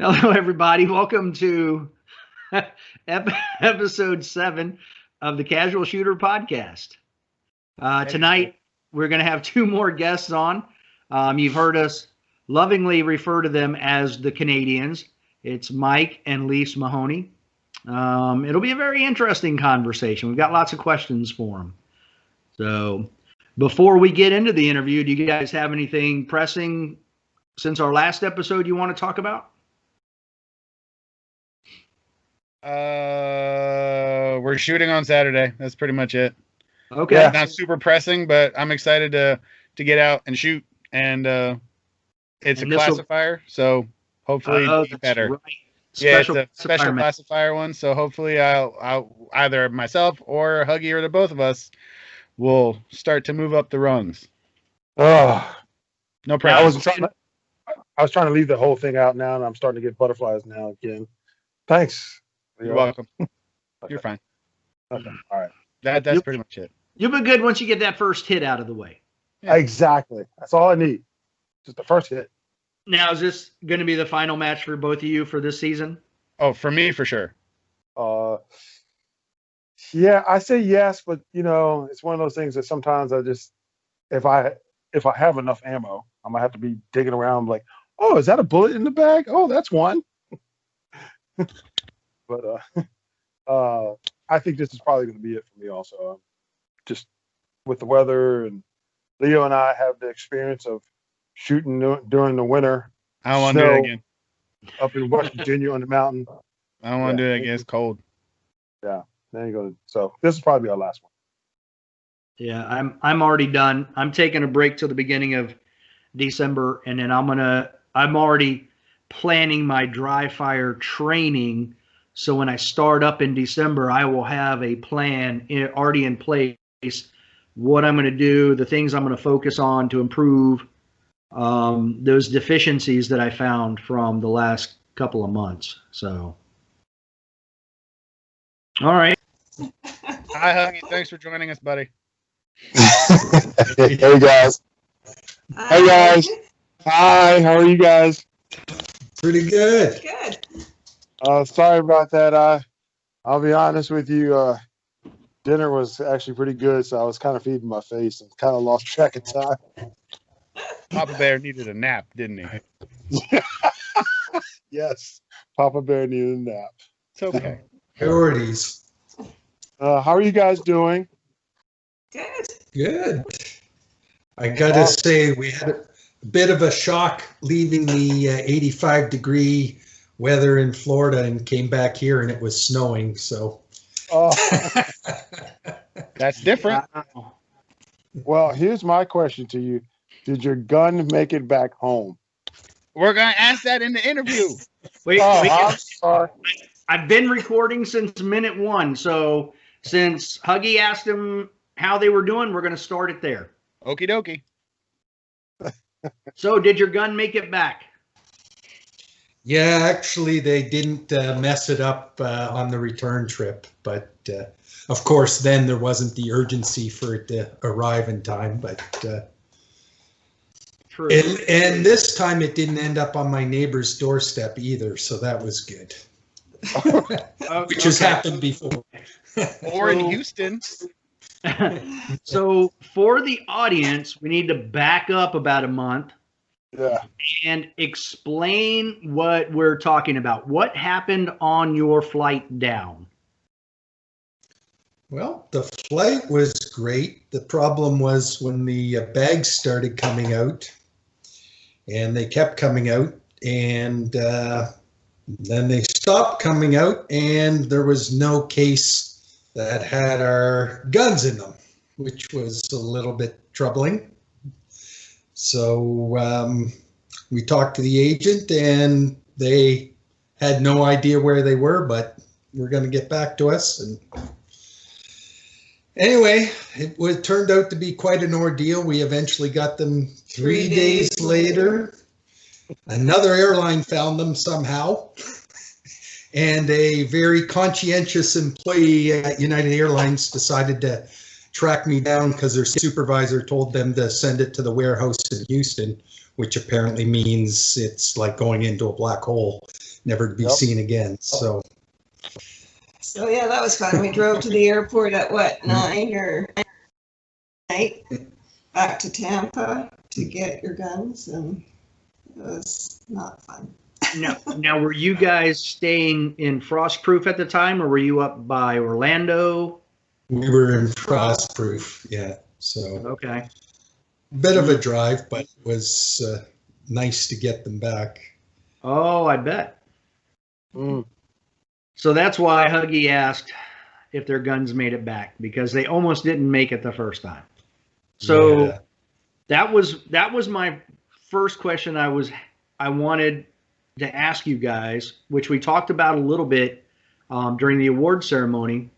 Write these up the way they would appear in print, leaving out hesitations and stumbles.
Hello, everybody. Welcome to episode 7 of the Casual Shooter Podcast. Tonight, we're going to have 2 more guests on. You've heard us lovingly refer to them as the Canadians. It's Mike and Lise Mahoney. It'll be a very interesting conversation. We've got lots of questions for them. So before we get into the interview, do you guys have anything pressing since our last episode you want to talk about? We're shooting on Saturday. That's pretty much it. Okay. Yeah, not super pressing, but I'm excited to get out and shoot. And it's a classifier, so hopefully it'll be better. Right. Yeah, it's a special classifier one. So hopefully I'll either myself or Huggy or the both of us will start to move up the rungs. Oh, no pressure. I was trying to leave the whole thing out now, and I'm starting to get butterflies now again. Thanks. You're welcome. Okay. You're fine. Okay. All right. That's pretty much it. You'll be good once you get that first hit out of the way. Yeah. Exactly. That's all I need. Just the first hit. Now, is this going to be the final match for both of you for this season? Oh, for me, for sure. Yeah, I say yes, but it's one of those things that sometimes I just, if I have enough ammo, I'm gonna have to be digging around like, oh, is that a bullet in the bag? Oh, that's one. But I think this is probably going to be it for me also. Just with the weather, and Leo and I have the experience of shooting during the winter. I don't want to do it again. Up in West Virginia on the mountain. I don't want to do it again. It's cold. Yeah, there you go. So this is probably our last one. Yeah, I'm already done. I'm taking a break till the beginning of December, and then I'm already planning my dry fire training. So when I start up in December, I will have a plan already in place, what I'm going to do, the things I'm going to focus on to improve those deficiencies that I found from the last couple of months. So, all right. Hi, Huggy. Thanks for joining us, buddy. Hey, guys. Hey, guys. Hi, how are you guys? Pretty good. Good. Sorry about that. I'll be honest with you. Dinner was actually pretty good, so I was kind of feeding my face and kind of lost track of time. Papa Bear needed a nap, didn't he? Yes, Papa Bear needed a nap. It's okay. Priorities. How are you guys doing? Good. Good. I gotta say, we had a bit of a shock leaving the 85-degree weather in Florida and came back here and it was snowing. So. That's different. Well, here's my question to you: did your gun make it back home? We're gonna ask that in the interview. Wait, I'm sorry. I've been recording since minute 1. So since Huggy asked them how they were doing, we're going to start it there. Okie dokie. So did your gun make it back? Yeah, actually, they didn't mess it up on the return trip. But, of course, then there wasn't the urgency for it to arrive in time. But True. And this time it didn't end up on my neighbor's doorstep either. So that was good. Which has happened before. Or in Houston. So for the audience, we need to back up about a month. Yeah. And explain what we're talking about. What happened on your flight down? Well, the flight was great. The problem was when the bags started coming out, and they kept coming out, and then they stopped coming out, and there was no case that had our guns in them, which was a little bit troubling. So we talked to the agent, and they had no idea where they were, but were going to get back to us. And anyway, it turned out to be quite an ordeal. We eventually got them 3 days later. Another airline found them somehow. And a very conscientious employee at United Airlines decided to track me down because their supervisor told them to send it to the warehouse in Houston, which apparently means it's like going into a black hole. never to be Yep. seen again. So yeah, that was fun. We drove to the airport at what, 9 or 8, back to Tampa to get your guns, and it was not fun. Now, were you guys staying in Frostproof at the time, or were you up by Orlando? we were in Frostproof, yeah. So Okay. bit of a drive, but it was nice to get them back. Oh, I bet. Mm. So that's why Huggy asked if their guns made it back, because they almost didn't make it the first time. So Yeah. that was my first question I wanted to ask you guys, which we talked about a little bit during the award ceremony.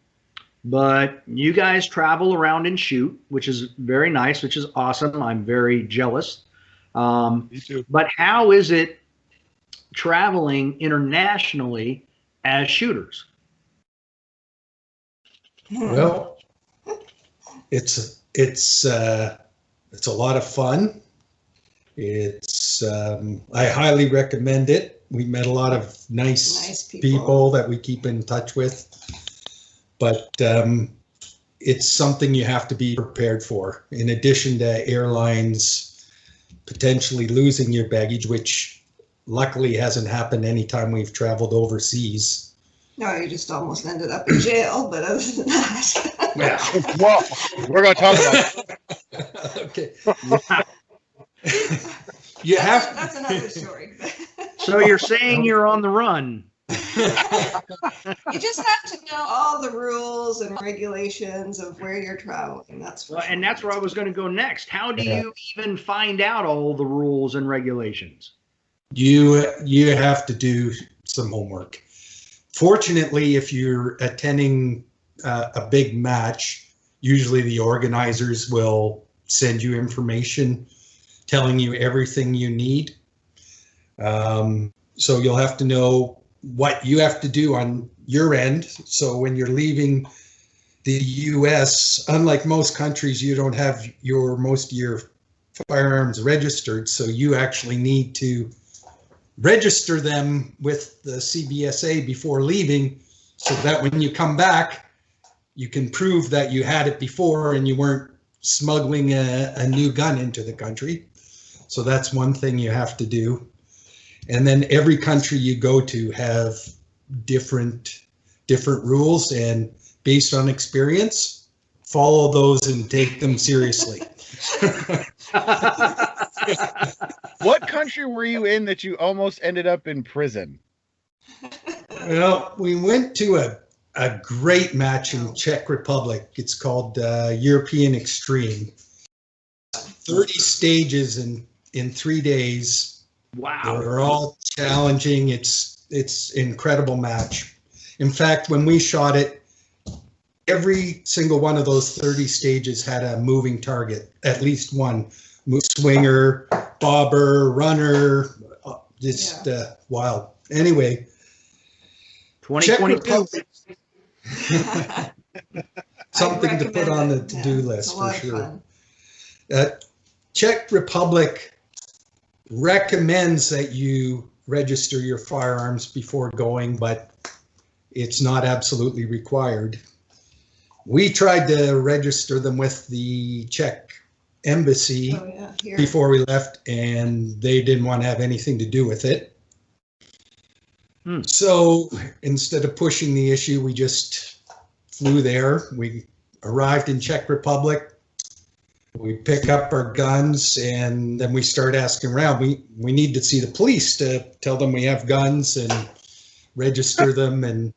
But you guys travel around and shoot, which is very nice, which is awesome. I'm very jealous. Me too. But how is it traveling internationally as shooters? Well, it's a lot of fun. It's I highly recommend it. We met a lot of nice people that we keep in touch with, but it's something you have to be prepared for. In addition to airlines potentially losing your baggage, which luckily hasn't happened anytime we've traveled overseas. No, you just almost ended up in jail, but other than that. Well, we're going to talk about it. Okay. You have. That's another story. So you're saying you're on the run? You just have to know all the rules and regulations of where you're traveling. That's for Well, sure. and that's where I was going to go next. How do you even find out all the rules and regulations? You have to do some homework. Fortunately, if you're attending a big match, usually the organizers will send you information telling you everything you need. So you'll have to know what you have to do on your end. So when you're leaving the US, unlike most countries, you don't have most of your firearms registered. So you actually need to register them with the CBSA before leaving, so that when you come back, you can prove that you had it before and you weren't smuggling a new gun into the country. So that's one thing you have to do. And then every country you go to have different rules, and based on experience, follow those and take them seriously. What country were you in that you almost ended up in prison? Well, we went to a great match in Czech Republic. It's called European Extreme. 30 stages in 3 days. Wow. They're all challenging. It's incredible match. In fact, when we shot it, every single one of those 30 stages had a moving target, at least one. Swinger, bobber, runner, just wild. Anyway, 2022. Something to put on the to-do list for sure. Czech Republic recommends that you register your firearms before going, but it's not absolutely required. We tried to register them with the Czech embassy before we left, and they didn't want to have anything to do with it. So instead of pushing the issue, we just flew there. We arrived in Czech Republic. We pick up our guns, and then we start asking around. We need to see the police to tell them we have guns and register them. And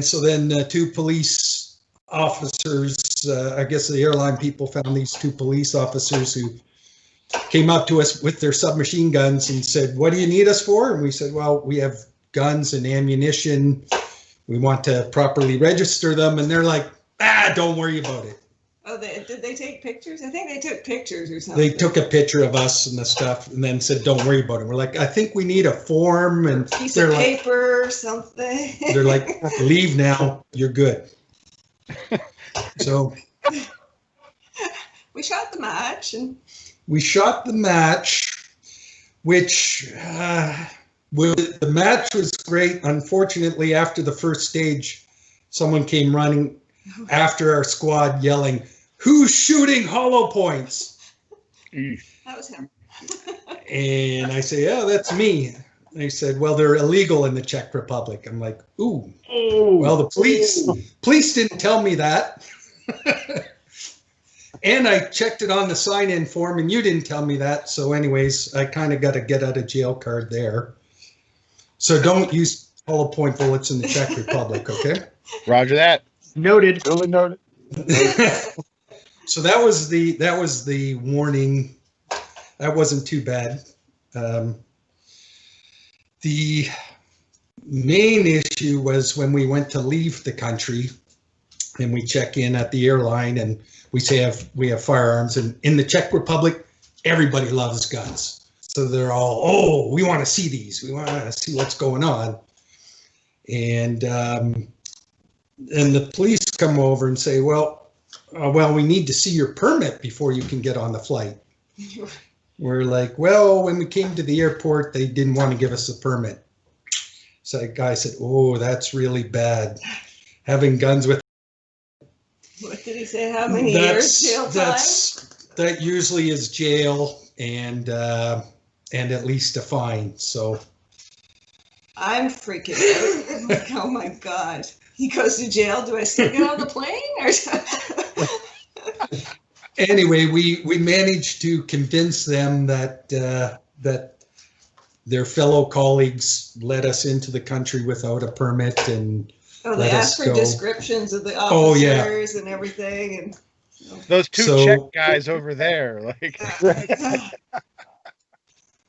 so then two police officers, I guess the airline people found these two police officers who came up to us with their submachine guns and said, "What do you need us for?" And we said, "Well, we have guns and ammunition. We want to properly register them." And they're like, "Don't worry about it." Oh, did they take pictures? I think they took pictures or something. They took a picture of us and the stuff, and then said, "Don't worry about it." We're like, "I think we need a form," and piece of paper or something. They're like, "Leave now. You're good." So we shot the match, and we shot the match, which The match was great. Unfortunately, after the first stage, someone came running after our squad yelling, "Who's shooting hollow points?" That was him. And I say, "Oh, that's me." They said, "Well, they're illegal in the Czech Republic." I'm like, "Ooh, well, the police didn't tell me that." And I checked it on the sign-in form, and you didn't tell me that. So anyways, I kind of got a get-out-of-jail card there. So don't use hollow point bullets in the Czech Republic, okay? Roger that. Noted. Duly noted. So that was the warning. That wasn't too bad. The main issue was when we went to leave the country and we check in at the airline and we say we have firearms, and in the Czech Republic, everybody loves guns. So they're all, "Oh, we want to see these. We want to see what's going on." And the police come over and say, well, we need to see your permit before you can get on the flight. We're like, well, when we came to the airport, they didn't want to give us a permit. So the guy said, "Oh, that's really bad. Having guns with..." What did he say? How many years jail time? That usually is jail and at least a fine. So I'm freaking out. I'm like, oh my God. He goes to jail. Do I still get on the plane? Or anyway, we managed to convince them that their fellow colleagues let us into the country without a permit, and they asked for descriptions of the officers and everything, and those two Czech guys over there, like.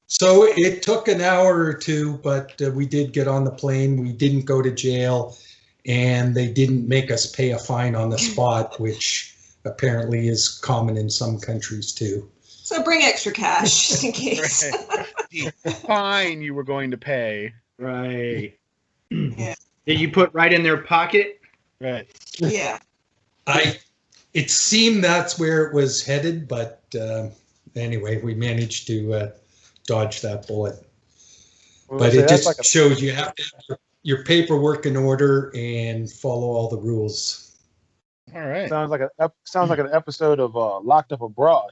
So it took an hour or two, but we did get on the plane. We didn't go to jail, and they didn't make us pay a fine on the spot, which apparently is common in some countries too. So bring extra cash just in case. Right. The fine you were going to pay. Right. Yeah. That you put right in their pocket. Right. Yeah. It seemed that's where it was headed, but anyway, we managed to dodge that bullet. But it just shows you have to have your paperwork in order and follow all the rules. All right. Sounds like an episode of Locked Up Abroad.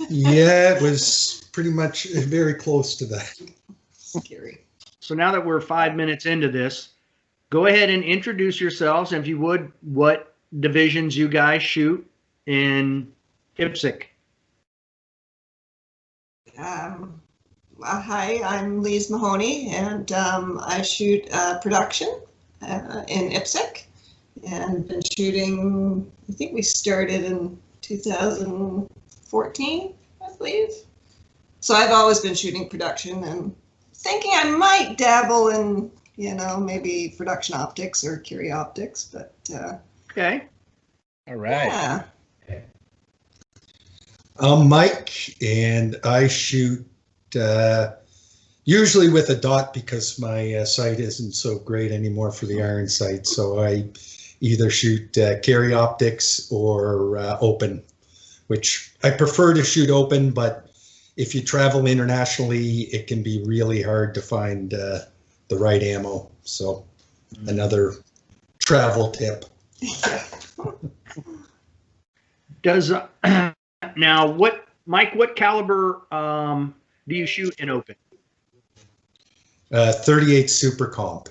Yeah, it was pretty much very close to that. Scary. So now that we're 5 minutes into this, go ahead and introduce yourselves, and if you would, what divisions you guys shoot in IPSC. Hi, I'm Lise Mahoney, and I shoot production in IPSC, and been shooting, I think we started in 2014, I believe. So I've always been shooting production and thinking I might dabble in, maybe production optics or Curie optics, but Okay. All right. Yeah. I'm Mike, and I shoot usually with a dot because my sight isn't so great anymore for the iron sight. So I either shoot Curie optics or open, which I prefer to shoot open, but if you travel internationally, it can be really hard to find the right ammo. So another travel tip. Does now Mike? What caliber do you shoot in open? 38 Super Comp.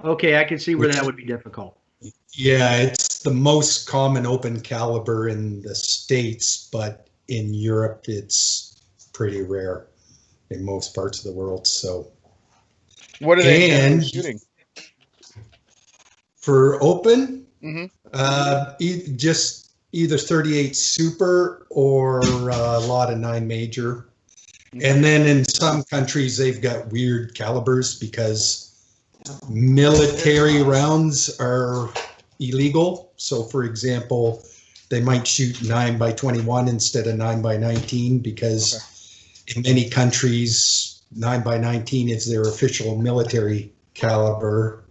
Okay, I can see where that would be difficult. Yeah, it's the most common open caliber in the States, but in Europe it's pretty rare in most parts of the world. So, what are they shooting for open? Mm-hmm. Just either 38 Super or a lot of 9 Major. And then in some countries they've got weird calibers because military rounds are illegal. So for example, they might shoot 9x21 instead of 9x19 because in many countries 9x19 is their official military caliber.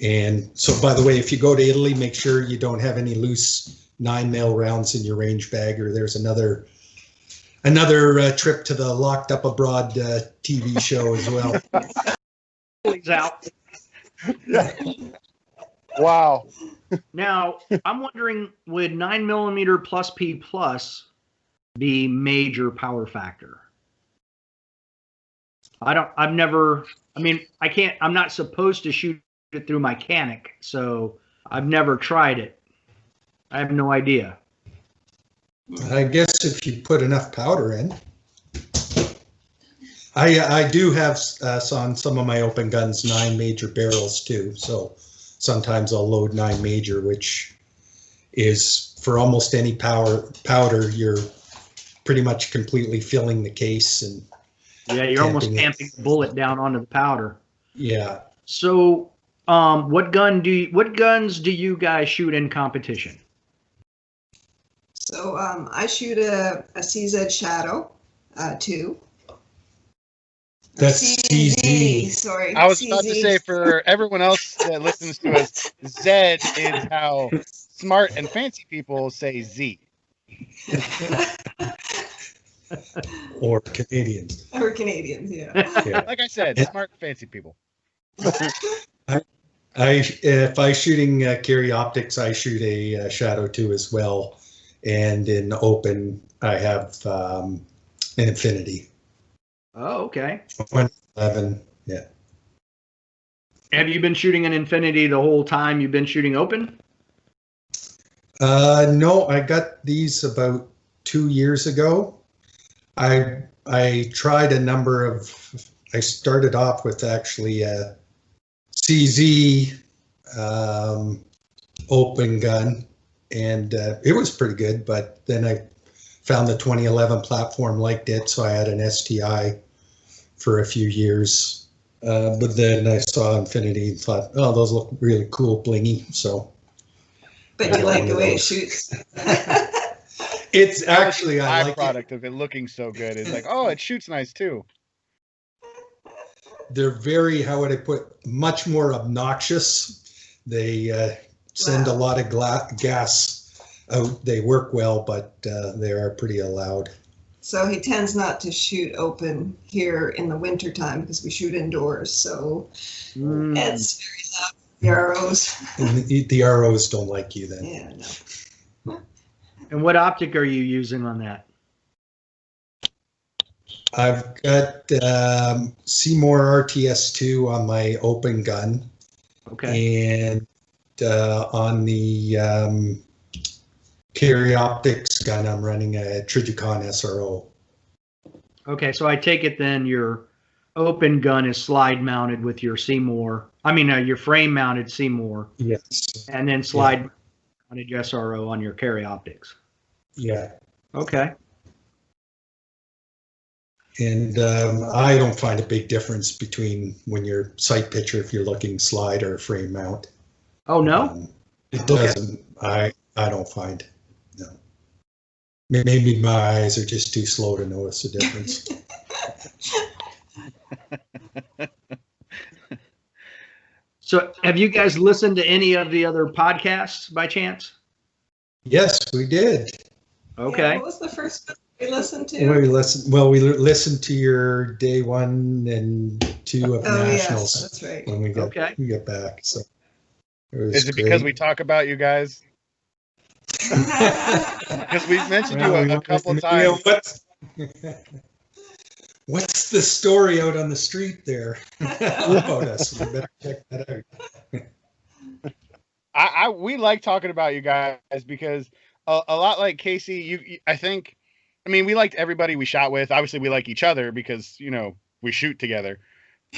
And so, by the way, if you go to Italy, make sure you don't have any loose 9mm rounds in your range bag, or there's another another trip to the Locked Up Abroad TV show as well. He's out. Yeah. Wow. Now, I'm wondering, would 9mm plus P plus be major power factor? I'm not supposed to shoot it through my Canic, so I've never tried it. I have no idea. I guess if you put enough powder in. I do have on some of my open guns 9 major barrels too, so sometimes I'll load 9 major, which is for almost any powder, you're pretty much completely filling the case and yeah, you're almost tamping the bullet down onto the powder. Yeah. So, what guns do you guys shoot in competition? So I shoot a CZ Shadow 2. That's CZ. Sorry. I was CZ. about to say, for everyone else that listens to us, Z is how smart and fancy people say Z. Or Canadians. Or Canadians, yeah. Yeah. Like I said, smart and fancy people. If I'm shooting carry optics, I shoot a Shadow 2 as well. And in open, I have an Infinity. Oh, okay. 111, yeah. Have you been shooting an Infinity the whole time you've been shooting open? No, I got these about 2 years ago. I tried a number of. I started off with actually a CZ open gun, and it was pretty good. But then I found the 2011 platform, liked it, so I had an STI for a few years. But then I saw Infinity and thought, oh, those look really cool, blingy. So. But you like the way it shoots. It's actually I like byproduct of it looking so good. It's like, oh, it shoots nice too. They're very, how would I put, much more obnoxious. They send a lot of gas out. They work well, but they are pretty loud. So he tends not to shoot open here in the winter time because we shoot indoors. So it's very loud. The ROs. And the ROs don't like you then. Yeah, no. And what optic are you using on that? I've got Seymour RTS2 on my open gun. Okay. And on the carry optics gun, I'm running a Trijicon SRO. Okay, so I take it then your open gun is slide mounted with your Seymour. I mean, your frame mounted Seymour. Yes. And then slide mounted SRO on your carry optics. Yeah. Okay. And I don't find a big difference between when you're sight picture if you're looking slide or frame mount. Oh no, it doesn't. I don't find. No. Maybe my eyes are just too slow to notice the difference. So, have you guys listened to any of the other podcasts by chance? Yes, we did. Okay. Yeah, what was the first one we listened to? We listened to your day 1 and 2 of Nationals. Yes, that's right. When we get back. So is it because we talk about you guys? Because we've mentioned you a couple times. What's the story out on the street there about us? We better check that out. We like talking about you guys because a lot like Casey, we liked everybody we shot with. Obviously, we like each other because we shoot together.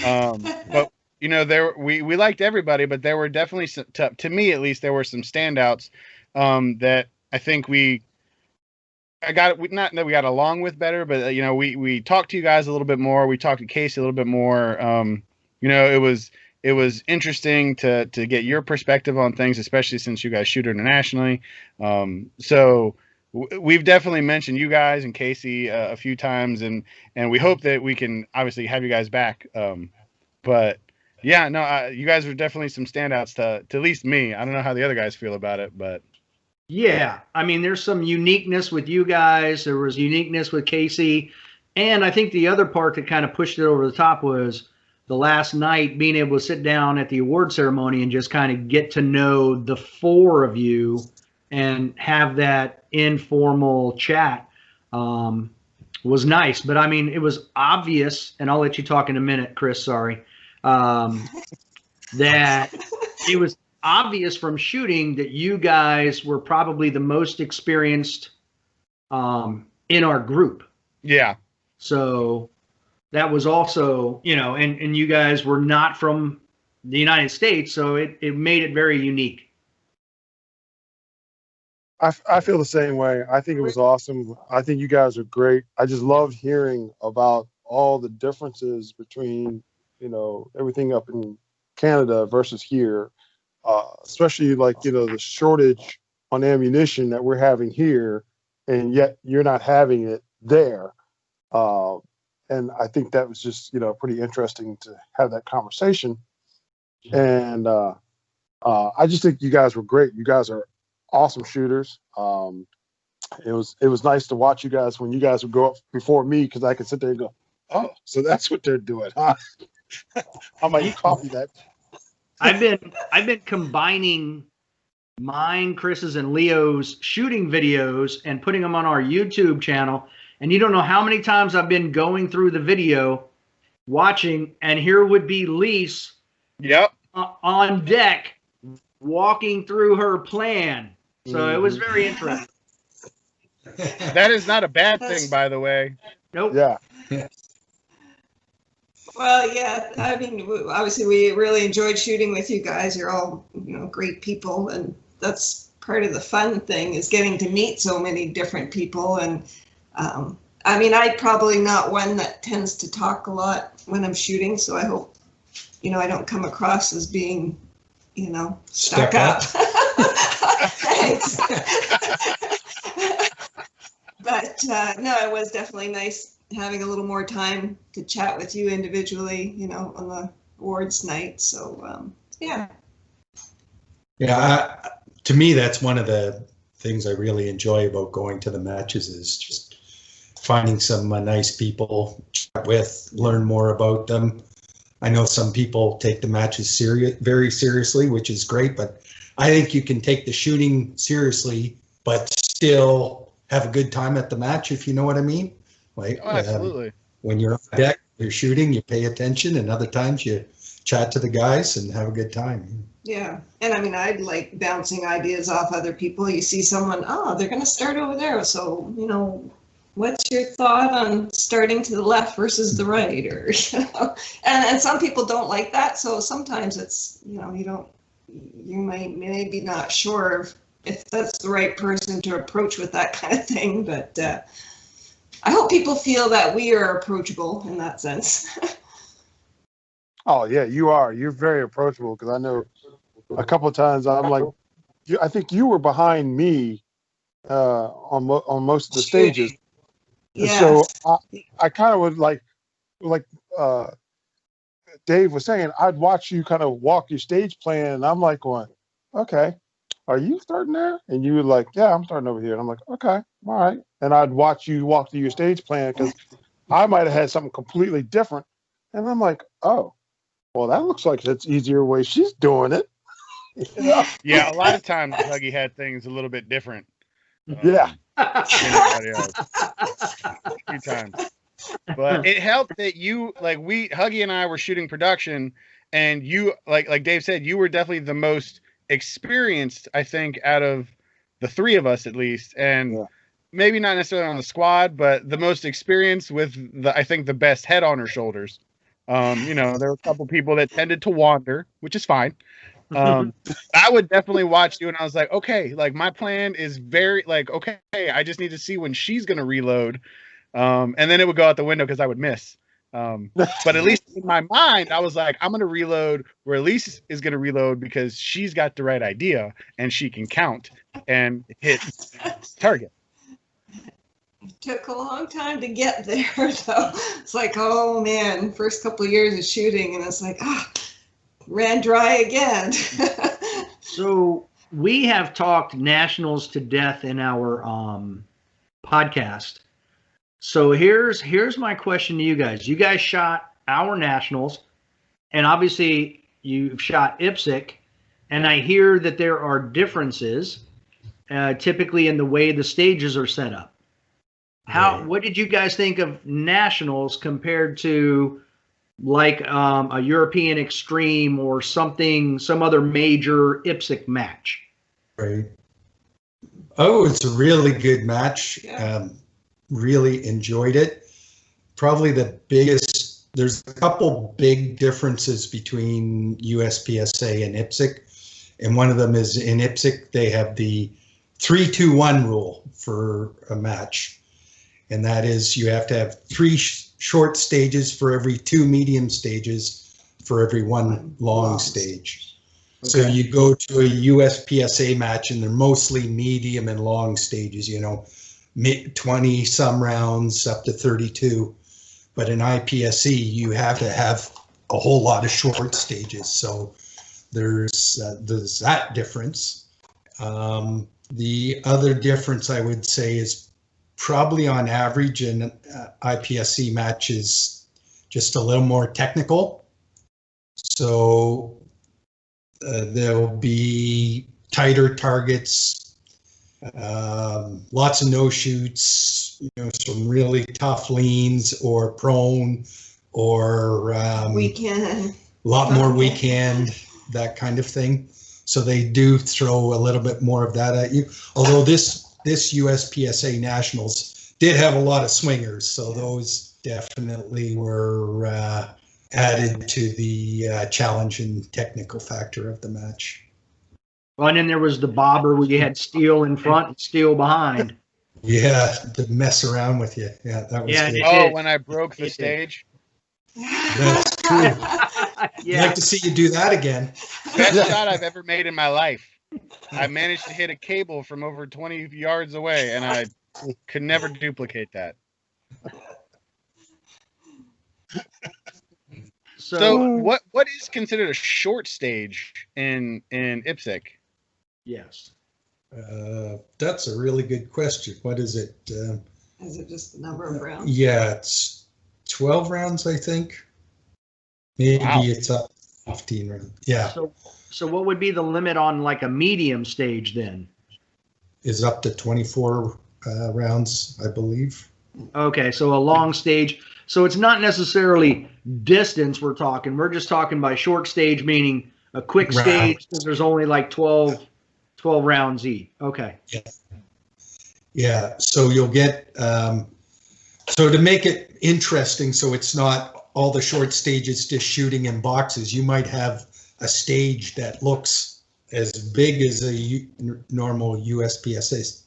But we liked everybody, but there were definitely some, to me at least, there were some standouts that I think not that we got along with better, but we talked to you guys a little bit more. We talked to Casey a little bit more. It was interesting to get your perspective on things, especially since you guys shoot internationally. So we've definitely mentioned you guys and Casey a few times, and we hope that we can obviously have you guys back. But yeah, no, you guys are definitely some standouts to at least me. I don't know how the other guys feel about it, but Yeah, I mean, there's some uniqueness with you guys. There was uniqueness with Casey, and I think the other part that kind of pushed it over the top was the last night being able to sit down at the award ceremony and just kind of get to know the four of you and have that informal chat was nice. But I mean, it was obvious, and I'll let you talk in a minute, Chris. Sorry, that it was obvious from shooting that you guys were probably the most experienced in our group. Yeah. So that was also, and you guys were not from the United States, so it made it very unique. I feel the same way. I think it was awesome. I think you guys are great. I just loved hearing about all the differences between, everything up in Canada versus here, especially like, the shortage on ammunition that we're having here, and yet you're not having it there. And I think that was just, pretty interesting to have that conversation. And I just think you guys were great. You guys are awesome shooters. It was nice to watch you guys when you guys would go up before me, because I could sit there and go, oh, so that's what they're doing, huh? I might copy that. I've been combining mine, Chris's, and Leo's shooting videos and putting them on our YouTube channel. And you don't know how many times I've been going through the video, watching, and here would be Lise on deck walking through her plan. So it was very interesting. That is not a bad thing, by the way. Nope. Yeah. Well, yeah, I mean, obviously we really enjoyed shooting with you guys. You're all, great people, and that's part of the fun thing, is getting to meet so many different people. And I mean, I'm probably not one that tends to talk a lot when I'm shooting, so I hope, I don't come across as being, stuck up. Thanks. But no, it was definitely nice having a little more time to chat with you individually, on the awards night. So yeah. Yeah, to me, that's one of the things I really enjoy about going to the matches, is just finding some nice people, chat with, learn more about them. I know some people take the matches very seriously, which is great, but I think you can take the shooting seriously, but still have a good time at the match, if you know what I mean. Like, absolutely. When you're on deck, you're shooting, you pay attention, and other times you chat to the guys and have a good time. Yeah, and I mean, I'd like bouncing ideas off other people. You see someone, oh, they're going to start over there, so what's your thought on starting to the left versus the right, or and some people don't like that. So sometimes it's you might maybe not sure if that's the right person to approach with that kind of thing, but I hope people feel that we are approachable in that sense. Oh yeah, you are. You're very approachable, because I know a couple of times I'm like, I think you were behind me on most of the stages. Yeah. So I kind of would like Dave was saying, I'd watch you kind of walk your stage plan, and I'm like going, okay, are you starting there? And you were like, yeah, I'm starting over here. And I'm like, okay, all right. And I'd watch you walk through your stage plan, because I might have had something completely different. And I'm like, oh, well, that looks like it's easier way she's doing it. Yeah, a lot of times Huggy had things a little bit different. Yeah. Than everybody else. A few times. But it helped that Huggy and I were shooting production, and you, like Dave said, you were definitely the most experienced, I think, out of the three of us at least, and maybe not necessarily on the squad, but the most experienced, with I think the best head on her shoulders. There were a couple people that tended to wander, which is fine. I would definitely watch you, and I was like, okay, like my plan is very okay, I just need to see when she's gonna reload, and then it would go out the window because I would miss. But at least in my mind, I was like, I'm gonna reload where Elise is gonna reload, because she's got the right idea and she can count and hit target. It took a long time to get there, though. It's like, oh man, first couple of years of shooting, and it's like, ran dry again. So we have talked nationals to death in our podcast. So here's my question to you guys. You guys shot our nationals, and obviously you've shot IPSC, and I hear that there are differences typically in the way the stages are set up. What did you guys think of nationals compared to like a European Extreme or some other major IPSC match? Right. Oh, it's a really good match. Yeah. Really enjoyed it. Probably there's a couple big differences between USPSA and IPSC. And one of them is in IPSC, they have the 3-2-1 rule for a match. And that is you have to have 3 short stages for every 2 medium stages for every 1 long stage. Okay. So you go to a USPSA match and they're mostly medium and long stages, 20 some rounds up to 32. But in IPSC, you have to have a whole lot of short stages. So there's that difference. The other difference I would say is probably on average an IPSC match is just a little more technical. So there'll be tighter targets, lots of no shoots, some really tough leans or prone or weekend. A lot more weekend, that kind of thing. So they do throw a little bit more of that at you. Although this USPSA Nationals did have a lot of swingers, so those definitely were added to the challenge and technical factor of the match. Well, and then there was the bobber where you had steel in front and steel behind. Yeah, to mess around with you. Yeah, that was good. Oh, when I broke the stage. That's true. Yeah. I'd like to see you do that again. Best shot I've ever made in my life. I managed to hit a cable from over 20 yards away, and I could never duplicate that. So what is considered a short stage in IPSC? Yes. That's a really good question. What is it? Is it just the number of rounds? Yeah, it's 12 rounds, I think. Maybe it's up 15 rounds. Yeah. So what would be the limit on like a medium stage then? Is up to 24 rounds, I believe. Okay, so a long stage. So it's not necessarily distance we're talking. We're just talking by short stage, meaning a quick stage because there's only like 12 rounds each. Okay. Yeah. Yeah. So you'll get, so to make it interesting, so it's not all the short stages just shooting in boxes, you might have a stage that looks as big as a normal USPSA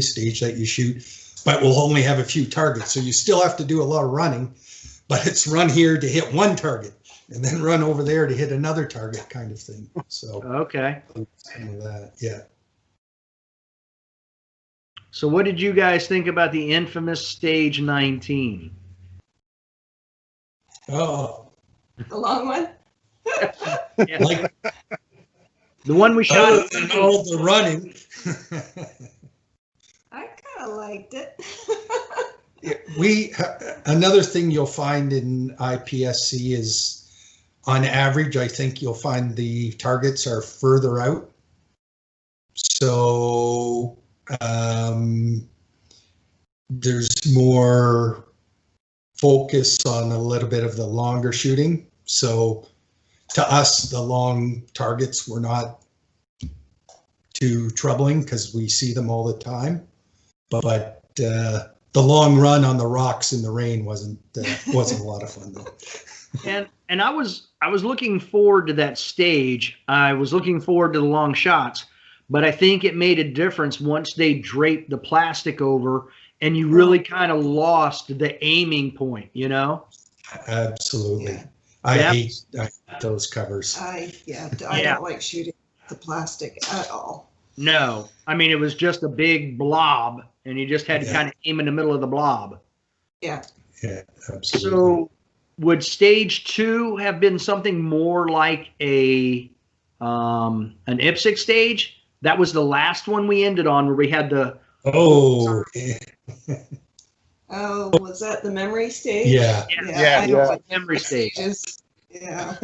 stage that you shoot, but will only have a few targets. So you still have to do a lot of running, but it's run here to hit one target and then run over there to hit another target kind of thing. So okay. Some of that, yeah. So what did you guys think about the infamous stage 19? Oh, The long one? Yeah. like The one we shot. other than all the running. I kind of liked it. Another thing you'll find in IPSC is, on average, I think you'll find the targets are further out. So there's more focus on a little bit of the longer shooting. So to us, the long targets were not too troubling because we see them all the time. But the long run on the rocks in the rain wasn't a lot of fun though. And I was looking forward to that stage. I was looking forward to the long shots, but I think it made a difference once they draped the plastic over and you really kind of lost the aiming point, Absolutely. I hate those covers. I don't like shooting the plastic at all. No, I mean, it was just a big blob and you just had to kind of aim in the middle of the blob. Yeah. Yeah, absolutely. So would stage 2 have been something more like a an IPSC stage. That was the last one we ended on, where we had the Oh, Oh, was that the memory stage? yeah. Yeah. I know what memory stage. stages. Yeah.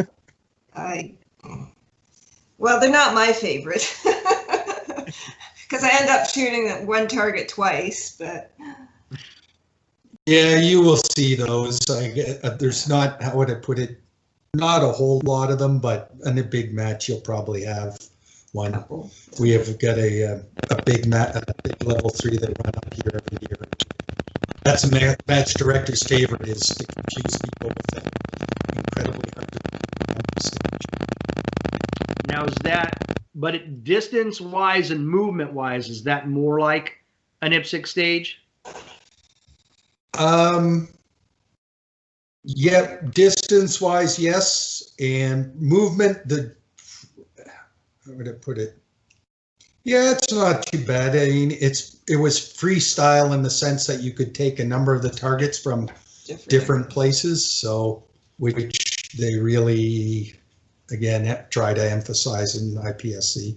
Well, they're not my favorite. Because I end up shooting at one target twice, but Yeah, you will see those. There's not, how would I put it? Not a whole lot of them, but in a big match, you'll probably have one. couple. We have got a big level 3 that run up here every year. That's a match director's favorite, is to confuse people with that incredibly hard to stage. Now is that, but distance wise and movement wise, is that more like an IPSC stage? Yeah, distance wise, yes, and movement. How would I put it? Yeah, it's not too bad. I mean, it was freestyle in the sense that you could take a number of the targets from different places. So, which they really, again, try to emphasize in IPSC,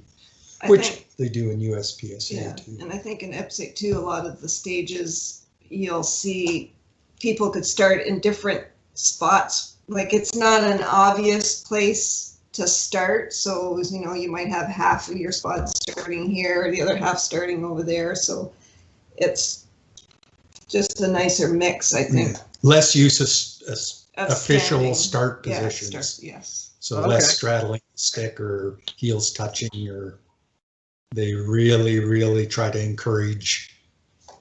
which they do in USPSA too. And I think in IPSC too, a lot of the stages you'll see people could start in different spots. Like it's not an obvious place to start. So, you know, you might have half of your spots starting here, the other half starting over there. So it's just a nicer mix, I think. Yeah. Less use of official standing. start positions. Yes. So less straddling the stick or heels touching, or they really try to encourage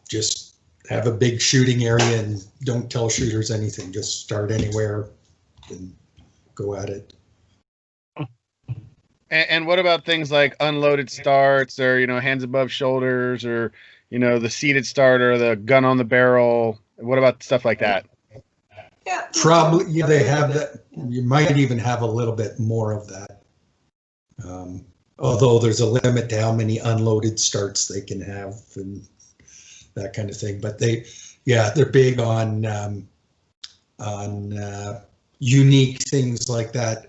just have a big shooting area and don't tell shooters anything. Just start anywhere and go at it. And what about things like unloaded starts, or, you know, hands above shoulders, or, you know, the seated start, or the gun on the barrel? What about stuff like that? Yeah. Probably, yeah, they have that. You might even have a little bit more of that. Although there's a limit to how many unloaded starts they can have and that kind of thing. But they're big on unique things like that.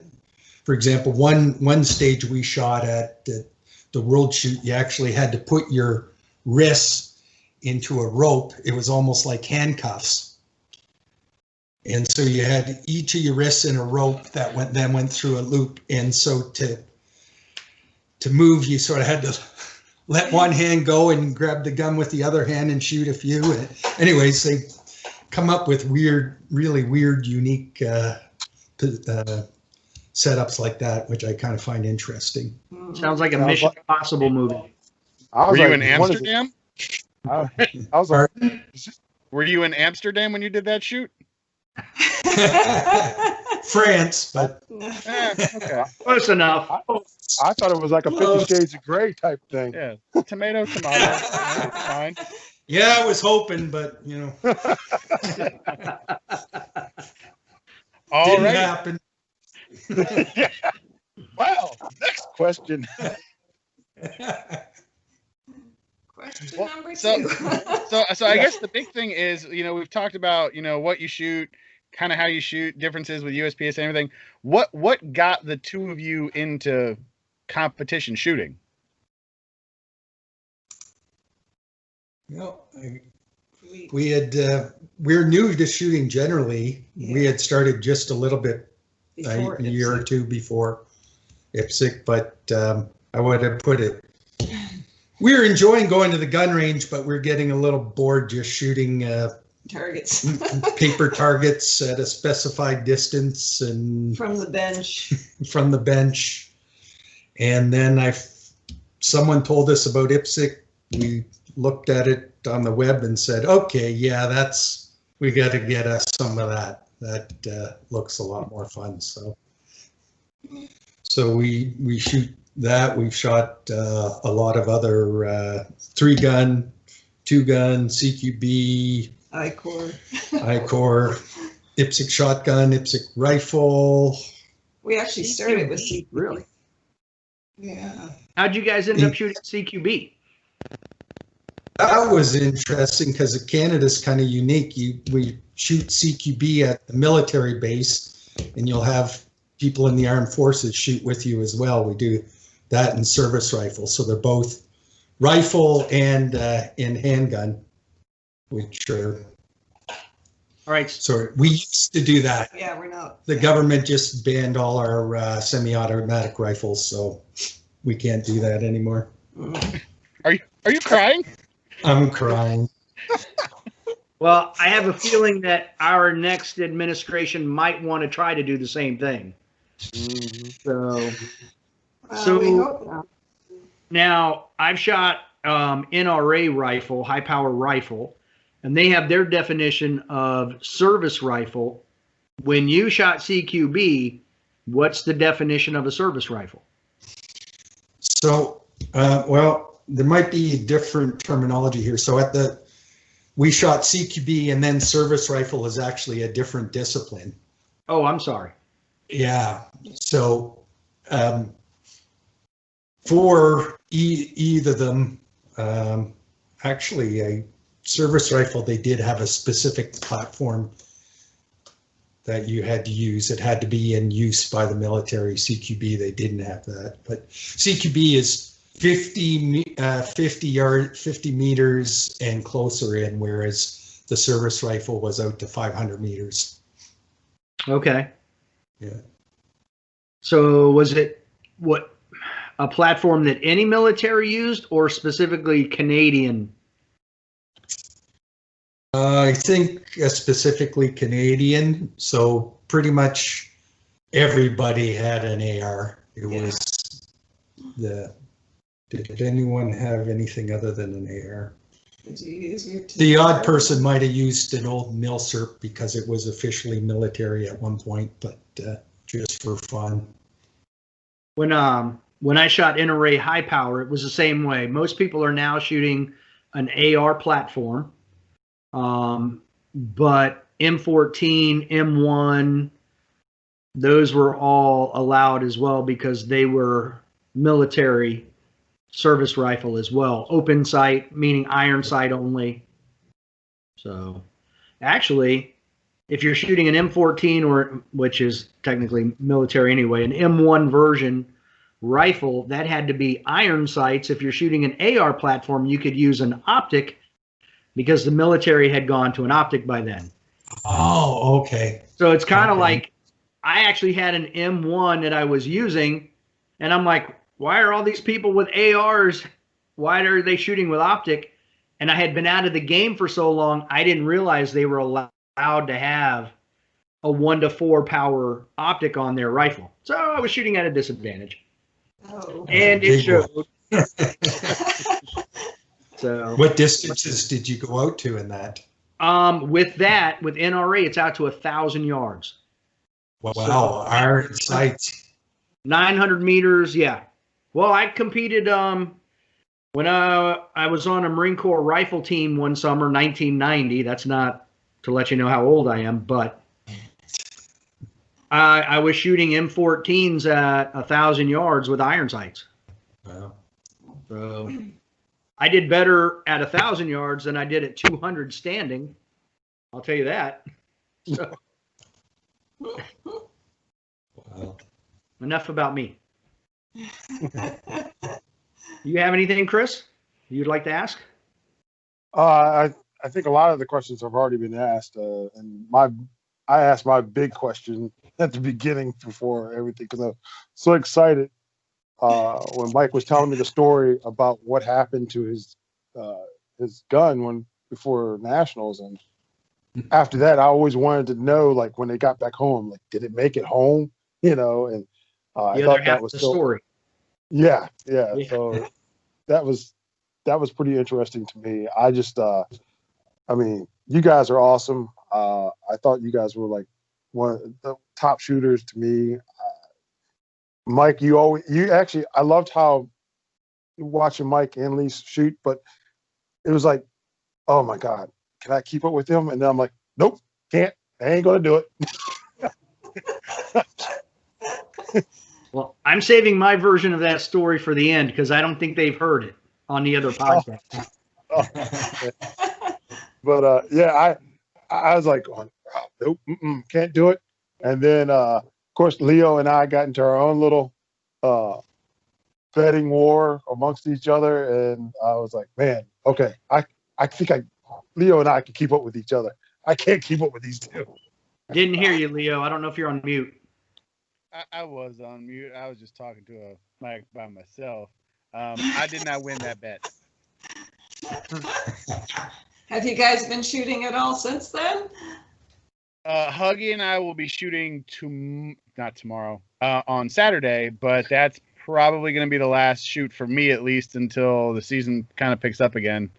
For example, one stage we shot at the World Shoot, you actually had to put your wrists into a rope. It was almost like handcuffs. And so you had each of your wrists in a rope that went through a loop. And so to move, you sort of had to let one hand go and grab the gun with the other hand and shoot a few. And anyways, they come up with really weird, unique setups like that, which I kind of find interesting. Sounds like a Mission Impossible movie. Were you in Amsterdam? I was like, Were you in Amsterdam when you did that shoot? France, but Okay. Close enough. I thought it was like a 50 Shades of Grey type thing. Yeah. Tomato. Fine. yeah, I was hoping, but you know, All didn't right. happen. Yeah. Wow. Next question. Question Well, number so- 2. So I guess the big thing is, you know, we've talked about, you know, what you shoot, kind of how you shoot, differences with USPSA and everything. What got the two of you into competition shooting? No, we're new to shooting generally. We had started just a little bit Before a year or IPSC. two before IPSC, but I would have put it. We were enjoying going to the gun range, but we're getting a little bored just shooting Targets paper targets at a specified distance and from the bench. from the bench. And then someone told us about IPSC. We looked at it on the web and said, okay, yeah, we got to get us some of that. That looks a lot more fun. So we shoot that. We've shot a lot of other 3-gun, 2-gun, CQB, I-core. I-core, IPSC shotgun, IPSC rifle. We actually started with CQB. Really? Yeah. How'd you guys end up shooting CQB? That was interesting because Canada's kind of unique. We shoot CQB at the military base, and you'll have people in the armed forces shoot with you as well. We do that in service rifle. So they're both rifle and in handgun, which are. All right. So we used to do that. Yeah, we're not. The government just banned all our semi-automatic rifles, so we can't do that anymore. Are you crying? I'm crying. Well, I have a feeling that our next administration might want to try to do the same thing. So We hope not. now I've shot NRA rifle, high power rifle, and they have their definition of service rifle. When you shot CQB, what's the definition of a service rifle? So, well, there might be different terminology here. So we shot CQB, and then service rifle is actually a different discipline. Oh, I'm sorry. Yeah. So for either of them, actually a service rifle, they did have a specific platform that you had to use. It had to be in use by the military. CQB, they didn't have that. But CQB is 50 meters and closer in, whereas the service rifle was out to 500 meters. Okay. Yeah. So was it a platform that any military used, or specifically Canadian? I think specifically Canadian. So pretty much everybody had an AR. It was Did anyone have anything other than an AR? Did you use your The odd person might have used an old milsurp because it was officially military at one point, but just for fun. When I shot NRA high power, it was the same way. Most people are now shooting an AR platform, but M14, M1, those were all allowed as well because they were military service rifle as well. Open sight, meaning iron sight only. So actually, if you're shooting an M14, or which is technically military anyway, an M1 version rifle, that had to be iron sights. If you're shooting an AR platform, you could use an optic because the military had gone to an optic by then. Oh, okay. So it's kind of like I actually had an M1 that I was using, and I'm like, why are all these people with ARs, why are they shooting with optic? And I had been out of the game for so long, I didn't realize they were allowed to have a 1-to-4 power optic on their rifle. So I was shooting at a disadvantage. Oh. And it showed. So what distances did you go out to in that? With NRA, it's out to 1,000 yards. Wow, So, iron sights. 900 meters, yeah. Well, I competed when I was on a Marine Corps rifle team one summer, 1990. That's not to let you know how old I am, but I was shooting M14s at 1,000 yards with iron sights. Wow. So I did better at 1,000 yards than I did at 200 standing. I'll tell you that. So, Wow. enough about me. You have anything, Chris, you'd like to ask? I think a lot of the questions have already been asked, and I asked my big question at the beginning before everything because I'm so excited when Mike was telling me the story about what happened to his gun before Nationals, and after that, I always wanted to know, like, when they got back home, like, did it make it home? You know, and I thought that was the story. Yeah. So that was pretty interesting to me. I just, I mean, you guys are awesome. I thought you guys were like one of the top shooters to me. Mike, I loved how watching Mike and Lise shoot, but it was like, oh my God, can I keep up with him? And then I'm like, nope, can't. I ain't gonna do it. Well, I'm saving my version of that story for the end because I don't think they've heard it on the other podcast. But yeah, I was like, oh, nope, can't do it. And then course, Leo and I got into our own little betting war amongst each other, and I was like, man, okay, I think Leo and I can keep up with each other. I can't keep up with these two. Didn't hear you, Leo. I don't know if you're on mute. I was on mute. I was just talking to a mic by myself. I did not win that bet. Have you guys been shooting at all since then? Huggy and I will be shooting not tomorrow, on Saturday, but that's probably going to be the last shoot for me, at least until the season kind of picks up again.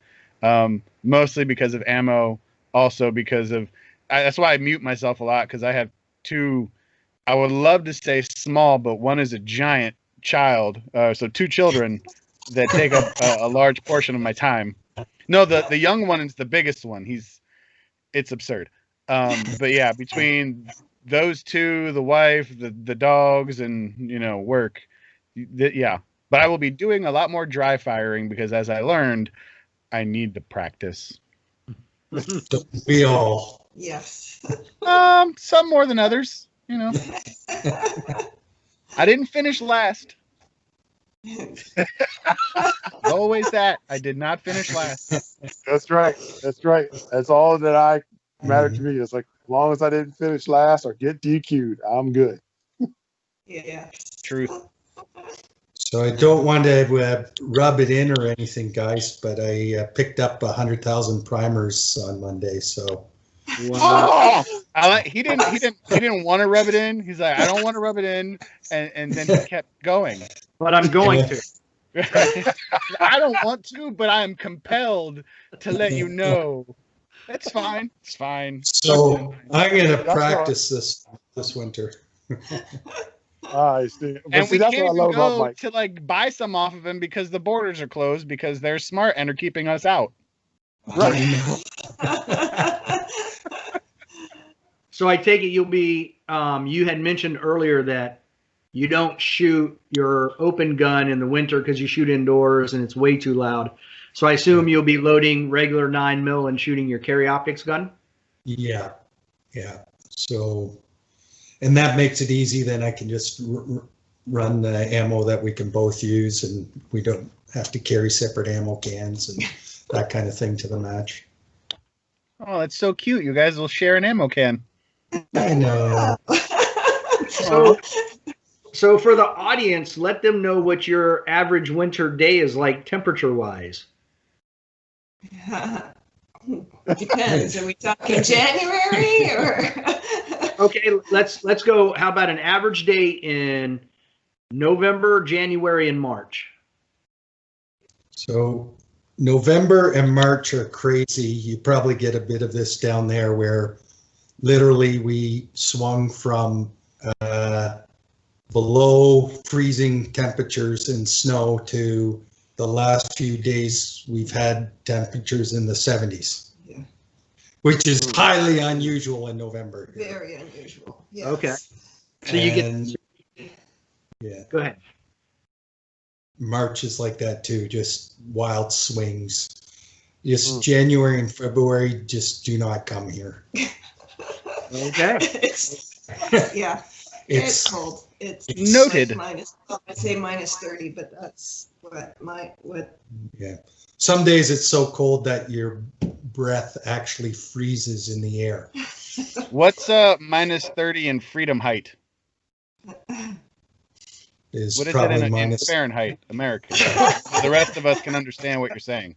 Mostly because of ammo, also because of that's why I mute myself a lot, because I have two. I would love to say small, but one is a giant child. So two children that take up a large portion of my time. No, the young one is the biggest one. It's absurd. But yeah, between those two, the wife, the dogs, and work, yeah. But I will be doing a lot more dry firing because, as I learned, I need to practice. We all. Yes. Some more than others. I didn't finish last. Always that. I did not finish last. That's right. That's all that mattered to me. It's like, as long as I didn't finish last or get DQ'd, I'm good. Yeah. Truth. So I don't want to rub it in or anything, guys, but I picked up 100,000 primers on Monday. So Wow. He didn't want to rub it in. He's like, I don't want to rub it in, and then he kept going. But I'm going to. I don't want to, but I'm compelled to let you know. It's fine. It's fine. So I'm going to practice this winter. I see. But And see, we that's can't what I even love about go Mike. to buy some off of him because the borders are closed because they're smart and are keeping us out. Right. So I take it you'll be, you had mentioned earlier that you don't shoot your open gun in the winter because you shoot indoors and it's way too loud. So I assume you'll be loading regular 9mm and shooting your carry optics gun? Yeah. So, and that makes it easy. Then I can just run the ammo that we can both use, and we don't have to carry separate ammo cans and that kind of thing to the match. Oh, that's so cute. You guys will share an ammo can. I know. So for the audience, let them know what your average winter day is like temperature-wise. Depends. Are we talking January or? Okay, let's go. How about an average day in November, January, and March? So November and March are crazy. You probably get a bit of this down there where literally we swung from below freezing temperatures and snow to the last few days we've had temperatures in the 70s. Yeah. Which is highly unusual in November. Very unusual. Yes. Okay. So you get. Yeah. Go ahead. March is like that too, just wild swings. Just January and February, just do not come here. Okay. Yeah. It's cold. It's noted. Like I'd say minus 30, but that's what. Yeah. Some days it's so cold that your breath actually freezes in the air. What's minus 30 in freedom height? What is it in Fahrenheit, American? So the rest of us can understand what you're saying.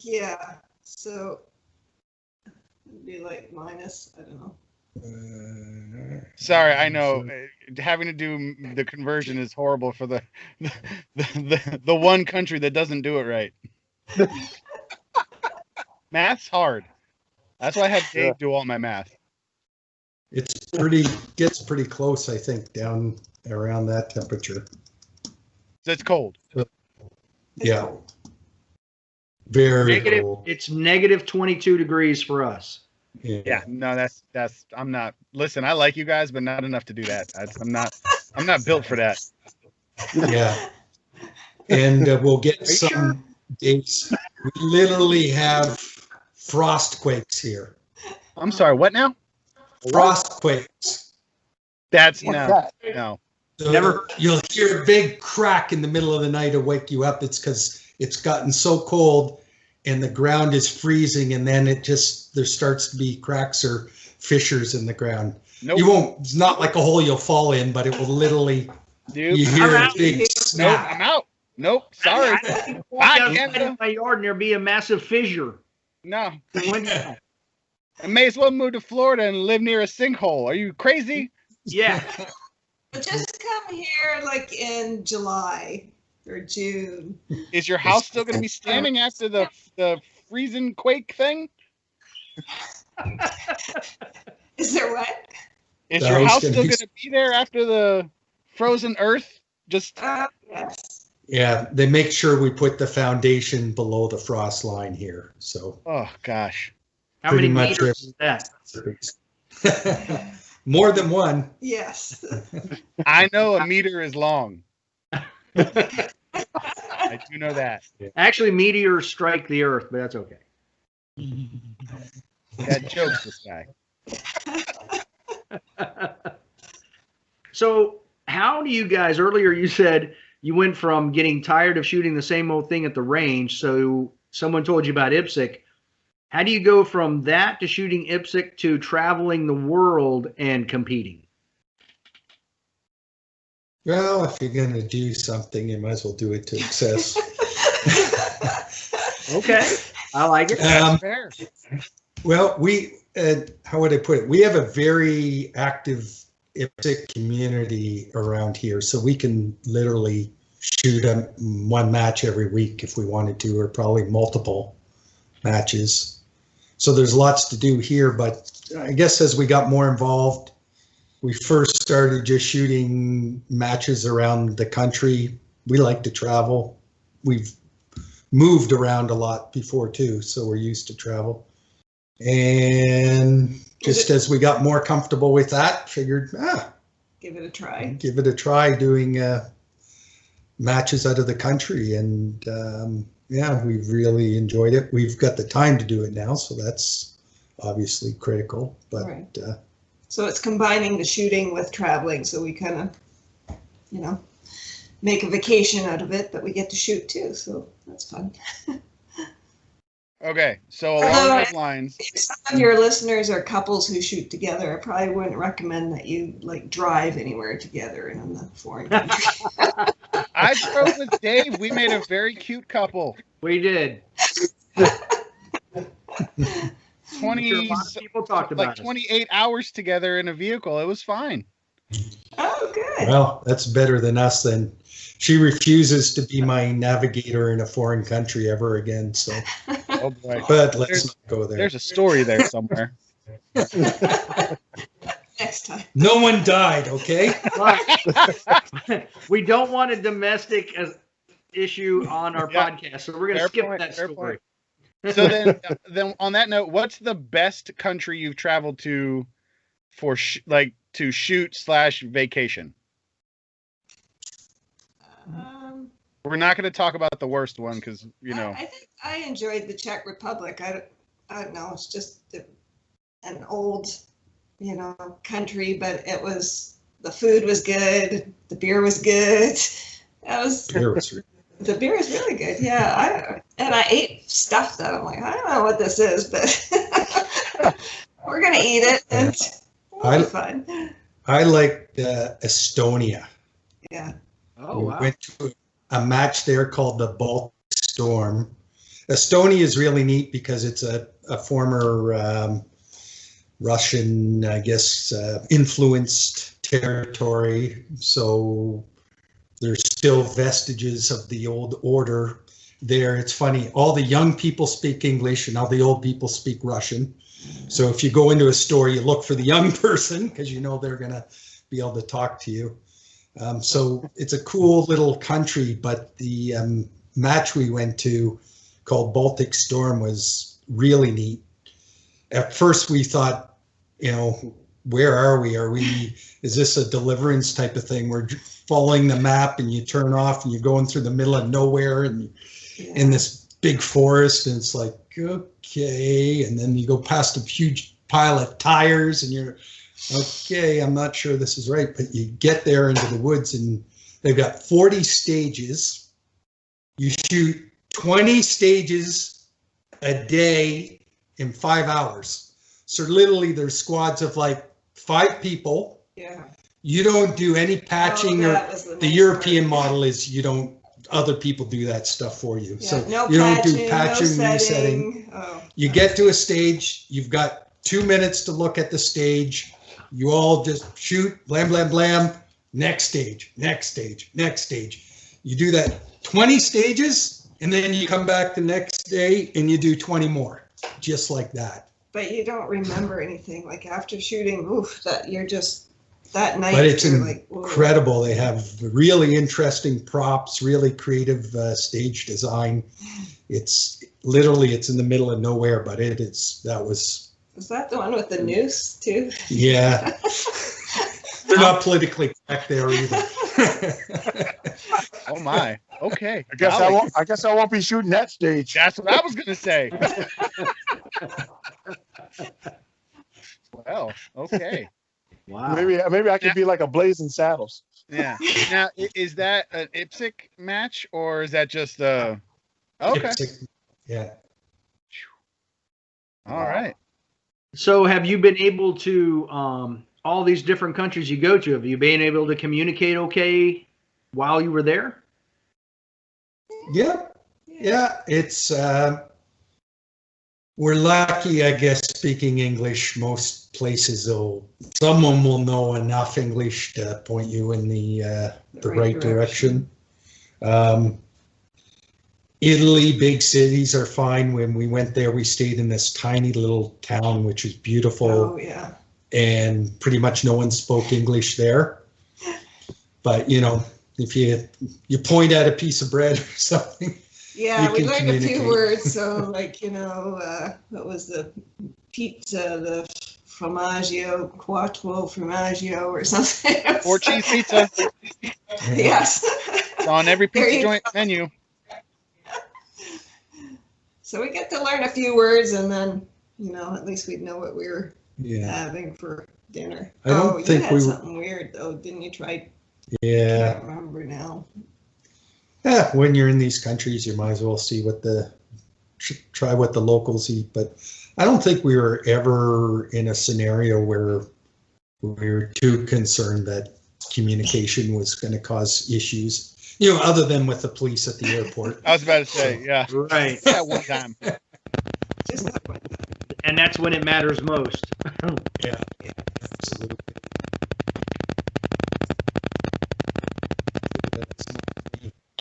Yeah. So it'd be like minus, I don't know. Sorry, I know having to do the conversion is horrible for the one country that doesn't do it right. Math's hard. That's why I have Dave do all my math. Gets pretty close, I think, down around that temperature. So it's cold. Yeah. Very cold. It's negative 22 degrees for us. Yeah, no, that's I'm not. Listen, I like you guys, but not enough to do that. I'm not built for that. Yeah, and we'll get some days. We literally have frost quakes here. I'm sorry, what now? Frost quakes. That's What's no, that? no. So Never- You'll hear a big crack in the middle of the night to wake you up. It's because it's gotten so cold and the ground is freezing, and then there starts to be cracks or fissures in the ground. Nope. You won't. It's not like a hole you'll fall in, but it will literally. Dude, You hear I'm a out. big nope, snap. I'm out. Nope, sorry. I walk Bye, outside Canada. in my yard and there'd be a massive fissure. No. in the wintertime. I may as well move to Florida and live near a sinkhole. Are you crazy? Yeah. But just come here like in July or June. Is your house still going to be standing after the freezing quake thing? Is there what? Is The your house house gonna still be- going to be there after the frozen earth? Just Yes. Yeah, they make sure we put the foundation below the frost line here. So oh gosh. How Pretty many much meters is that? more than one. Yes. I know a meter is long. I do know that. Actually, meteors strike the Earth, but that's okay. That jokes this guy. So, how do you guys? Earlier, you said you went from getting tired of shooting the same old thing at the range. So, someone told you about IPSC. How do you go from that to shooting IPSC to traveling the world and competing? Well, if you're going to do something, you might as well do it to excess. Okay, I like it. Fair. Well, how would I put it? We have a very active IPSC community around here, so we can literally shoot one match every week if we wanted to, or probably multiple matches. So there's lots to do here, but I guess as we got more involved, we first started just shooting matches around the country. We like to travel. We've moved around a lot before too, so we're used to travel. And just as we got more comfortable with that, figured, Give it a try. give it a try doing matches out of the country. And yeah, we've really enjoyed it. We've got the time to do it now, so that's obviously critical. But Right. So it's combining the shooting with traveling, so we kind of, make a vacation out of it, but we get to shoot too, so that's fun. Okay, so along Although those lines, If some of your listeners are couples who shoot together, I probably wouldn't recommend that you drive anywhere together in the foreign country. I drove with Dave. We made a very cute couple. We did. 20, Sure, a lot of people talked about like it. 28 hours together in a vehicle. It was fine. Oh, good. well, that's better than us then. She refuses to be my navigator in a foreign country ever again. So, Oh boy. but let's not go there. There's a story there somewhere. Next time. No one died, okay? But we don't want a domestic issue on our Yeah. podcast, so we're going to Fair skip point, that fair story. So then on that note, what's the best country you've traveled to for to shoot / vacation? We're not going to talk about the worst one because I think I enjoyed the Czech Republic. I don't know. It's just an old, country, but the food was good. The beer was good. The beer is really good. Yeah. I ate stuff that I'm like, I don't know what this is, but we're going to eat it. And it'll be fun. I liked Estonia. Yeah. Oh, We wow. went to a match there called the Baltic Storm. Estonia is really neat because it's a former Russian, I guess, influenced territory. So there's still vestiges of the old order there. It's funny, all the young people speak English and all the old people speak Russian. So if you go into a store, you look for the young person because they're going to be able to talk to you. So it's a cool little country, but the match we went to called Baltic Storm was really neat. At first we thought, where are we? Is this a Deliverance type of thing? We're following the map and you turn off and you're going through the middle of nowhere and in this big forest, and it's like, okay. And then you go past a huge pile of tires and you're Okay, I'm not sure this is right, but you get there into the woods and they've got 40 stages. You shoot 20 stages a day in 5 hours. So literally there's squads of like 5 people. Yeah. You don't do any patching, or the the European model is you don't, other people do that stuff for you. Yeah, So no you don't do patching, patching, no resetting. Oh, You get to a stage, you've got 2 minutes to look at the stage. You all just shoot, blam, blam, blam. Next stage, next stage, next stage. You do that 20 stages, and then you come back the next day and you do 20 more, just like that. But you don't remember anything. Like after shooting, oof, that you're just, that night. But it's you're like, incredible. They have really interesting props, really creative stage design. It's literally, it's in the middle of nowhere, but that was. Was that the one with the noose too? Yeah. They're not politically correct there either. Oh my. Okay. I guess I won't be shooting that stage. That's what I was gonna say. Well, okay. Wow. Maybe I could be like a Blazing Saddles. Yeah. Now, is that an IPSC match or is that just okay? Yeah. All right. So have you been able to, all these different countries you go to, have you been able to communicate okay while you were there? Yeah. Yeah. It's, we're lucky, I guess, speaking English. Most places someone will know enough English to point you in the right direction. Italy, big cities are fine. When we went there, we stayed in this tiny little town, which is beautiful. Oh, yeah. And pretty much no one spoke English there. But, if you point at a piece of bread or something. Yeah, we learned a few words. So, like, what was the pizza, the formaggio, quattro formaggio or something? 4 cheese pizza. Yes. It's on every pizza joint menu. So we get to learn a few words, and then, at least we'd know what we were having for dinner. I don't think you had something weird, though, didn't you? Yeah. I can't remember now. Yeah, when you're in these countries, you might as well see try what the locals eat. But I don't think we were ever in a scenario where we were too concerned that communication was going to cause issues. Other than with the police at the airport. I was about to say, yeah. Right. That one time. Just that one. And that's when it matters most. Yeah, absolutely.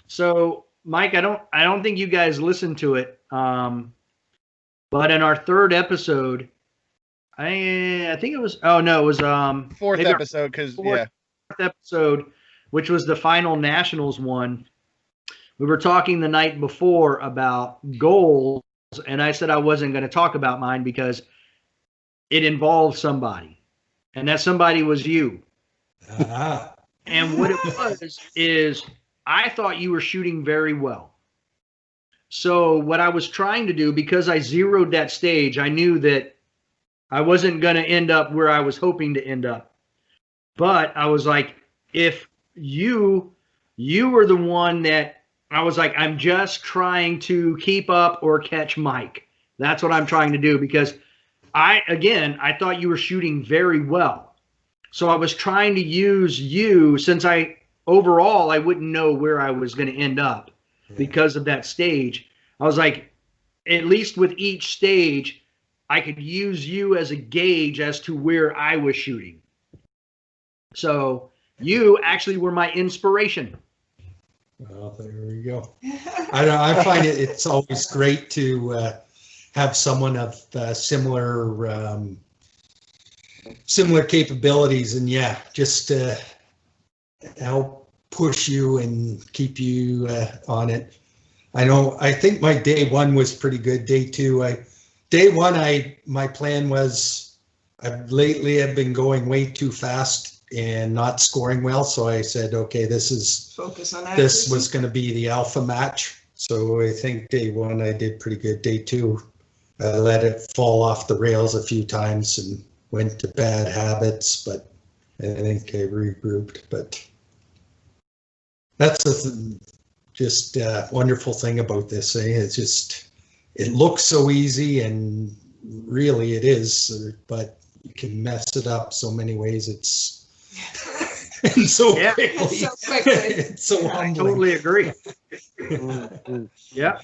So, Mike, I don't think you guys listened to it. But in our 3rd episode, I think it was, it was 4th episode, because fourth episode, which was the final Nationals one. We were talking the night before about goals, and I said I wasn't going to talk about mine because it involved somebody, and that somebody was you. Ah. And what it was is I thought you were shooting very well. So what I was trying to do, because I zeroed that stage, I knew that I wasn't going to end up where I was hoping to end up. But I was like, if you were the one that I was like, I'm just trying to keep up or catch Mike. That's what I'm trying to do, because I thought you were shooting very well. So I was trying to use you, since overall I wouldn't know where I was going to end up because of that stage. I was like, at least with each stage, I could use you as a gauge as to where I was shooting. So you actually were my inspiration. Well, there we go. I find it's always great to have someone of similar capabilities, and just help push you and keep you on it. I think my day 1 was pretty good. Day 2, my plan was, lately have been going way too fast and not scoring well. So I said, okay, focus on this was going to be the alpha match. So I think day 1 I did pretty good. Day 2, I let it fall off the rails a few times, and went to bad habits, but I think I regrouped. But that's just a wonderful thing about this. It's just, it looks so easy, and really it is, but you can mess it up so many ways. It's and so Yeah. quickly. So quickly. It's so Yeah, I humbling. totally agree. Mm. Yeah.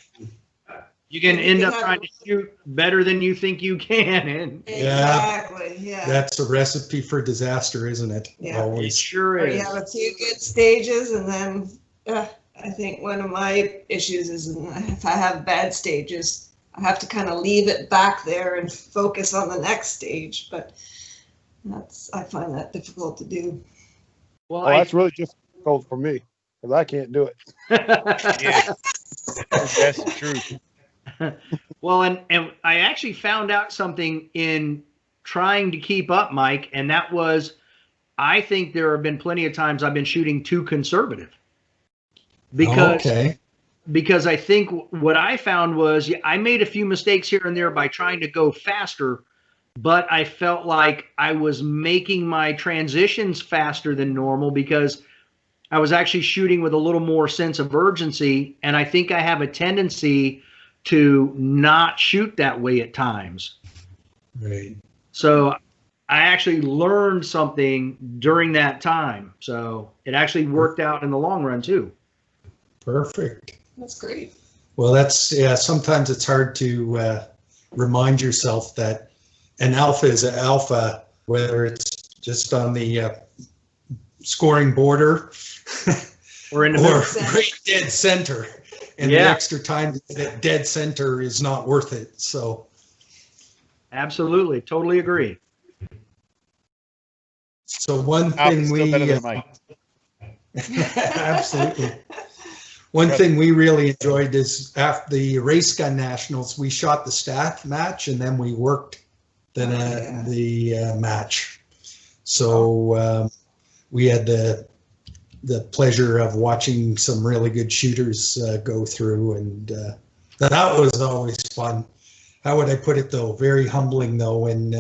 You can You end can up have- trying to shoot better than you think you can. And Exactly, yeah. That's a recipe for disaster, isn't it? Yeah. it Always. sure Or is. you have a few good stages, and then I think one of my issues is if I have bad stages, I have to kind of leave it back there and focus on the next stage. But I find that difficult to do. Well, Oh, that's really difficult for me because I can't do it. Yeah. That's the truth. well, and I actually found out something in trying to keep up, Mike, and that was, I think there have been plenty of times I've been shooting too conservative. Because I think what I found was I made a few mistakes here and there by trying to go faster, but I felt like I was making my transitions faster than normal because I was actually shooting with a little more sense of urgency. And I think I have a tendency to not shoot that way at times. Right. So I actually learned something during that time. So it actually worked out in the long run too. Perfect. That's great. Well, sometimes it's hard to remind yourself that an alpha is an alpha, whether it's just on the scoring border Or in the or middle. right dead center. And the extra time that dead center is not worth it. So Absolutely. Totally agree. So one Alpha's thing still we better than Mike. absolutely. One thing we really enjoyed is after the race gun nationals, we shot the staff match and then we worked the match. So we had the pleasure of watching some really good shooters go through, and that was always fun. How would I put it though? Very humbling though, when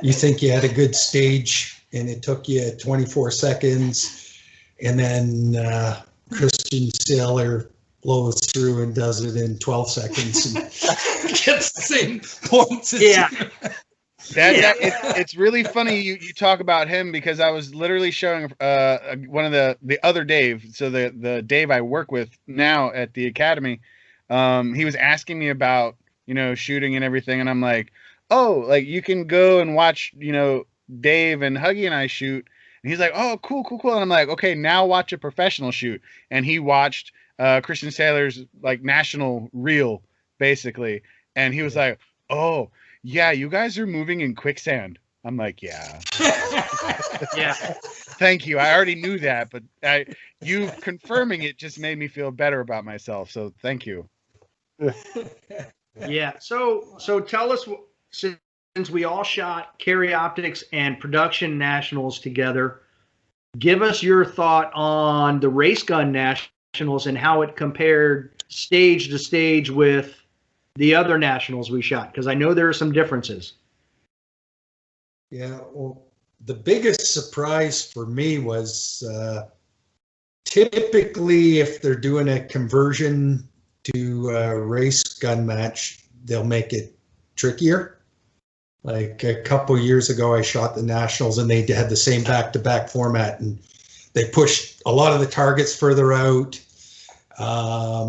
you think you had a good stage and it took you 24 seconds, and then Christian Sailor blows through and does it in 12 seconds and gets the same points as Yeah. you. It's really funny you talk about him, because I was literally showing one of the other Dave, so the Dave I work with now at the academy. He was asking me about shooting and everything, and I'm like, oh, like you can go and watch Dave and Huggy and I shoot. And he's like, oh, cool. And I'm like, okay, now watch a professional shoot. And he watched Christian Sailor's like national reel, basically. And he was like, oh, yeah, you guys are moving in quicksand. I'm like, yeah. Yeah. Thank you. I already knew that, but you confirming it just made me feel better about myself. So thank you. Yeah. So tell us, since we all shot Carry Optics and Production Nationals together, give us your thought on the Race Gun Nationals and how it compared stage to stage with the other nationals we shot, because I know there are some differences. Yeah, well, the biggest surprise for me was typically if they're doing a conversion to a race gun match, they'll make it trickier. Like a couple years ago, I shot the Nationals and they had the same back-to-back format, and they pushed a lot of the targets further out.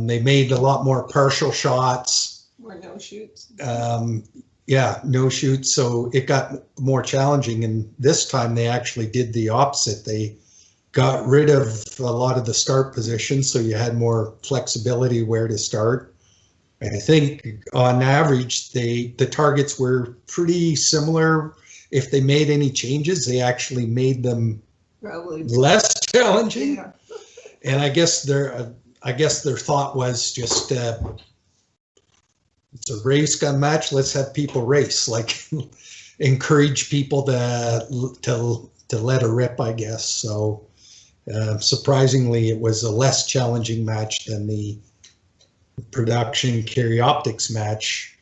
They made a lot more partial shots. Or no shoots. No shoots. So it got more challenging. And this time they actually did the opposite. They got rid of a lot of the start positions, so you had more flexibility where to start. I think on average, the targets were pretty similar. If they made any changes, they actually made them Probably less challenging. Yeah. And I guess their thought was just it's a race gun match. Let's have people race, like encourage people to let her rip, I guess. So surprisingly, it was a less challenging match than the Production Carry Optics match.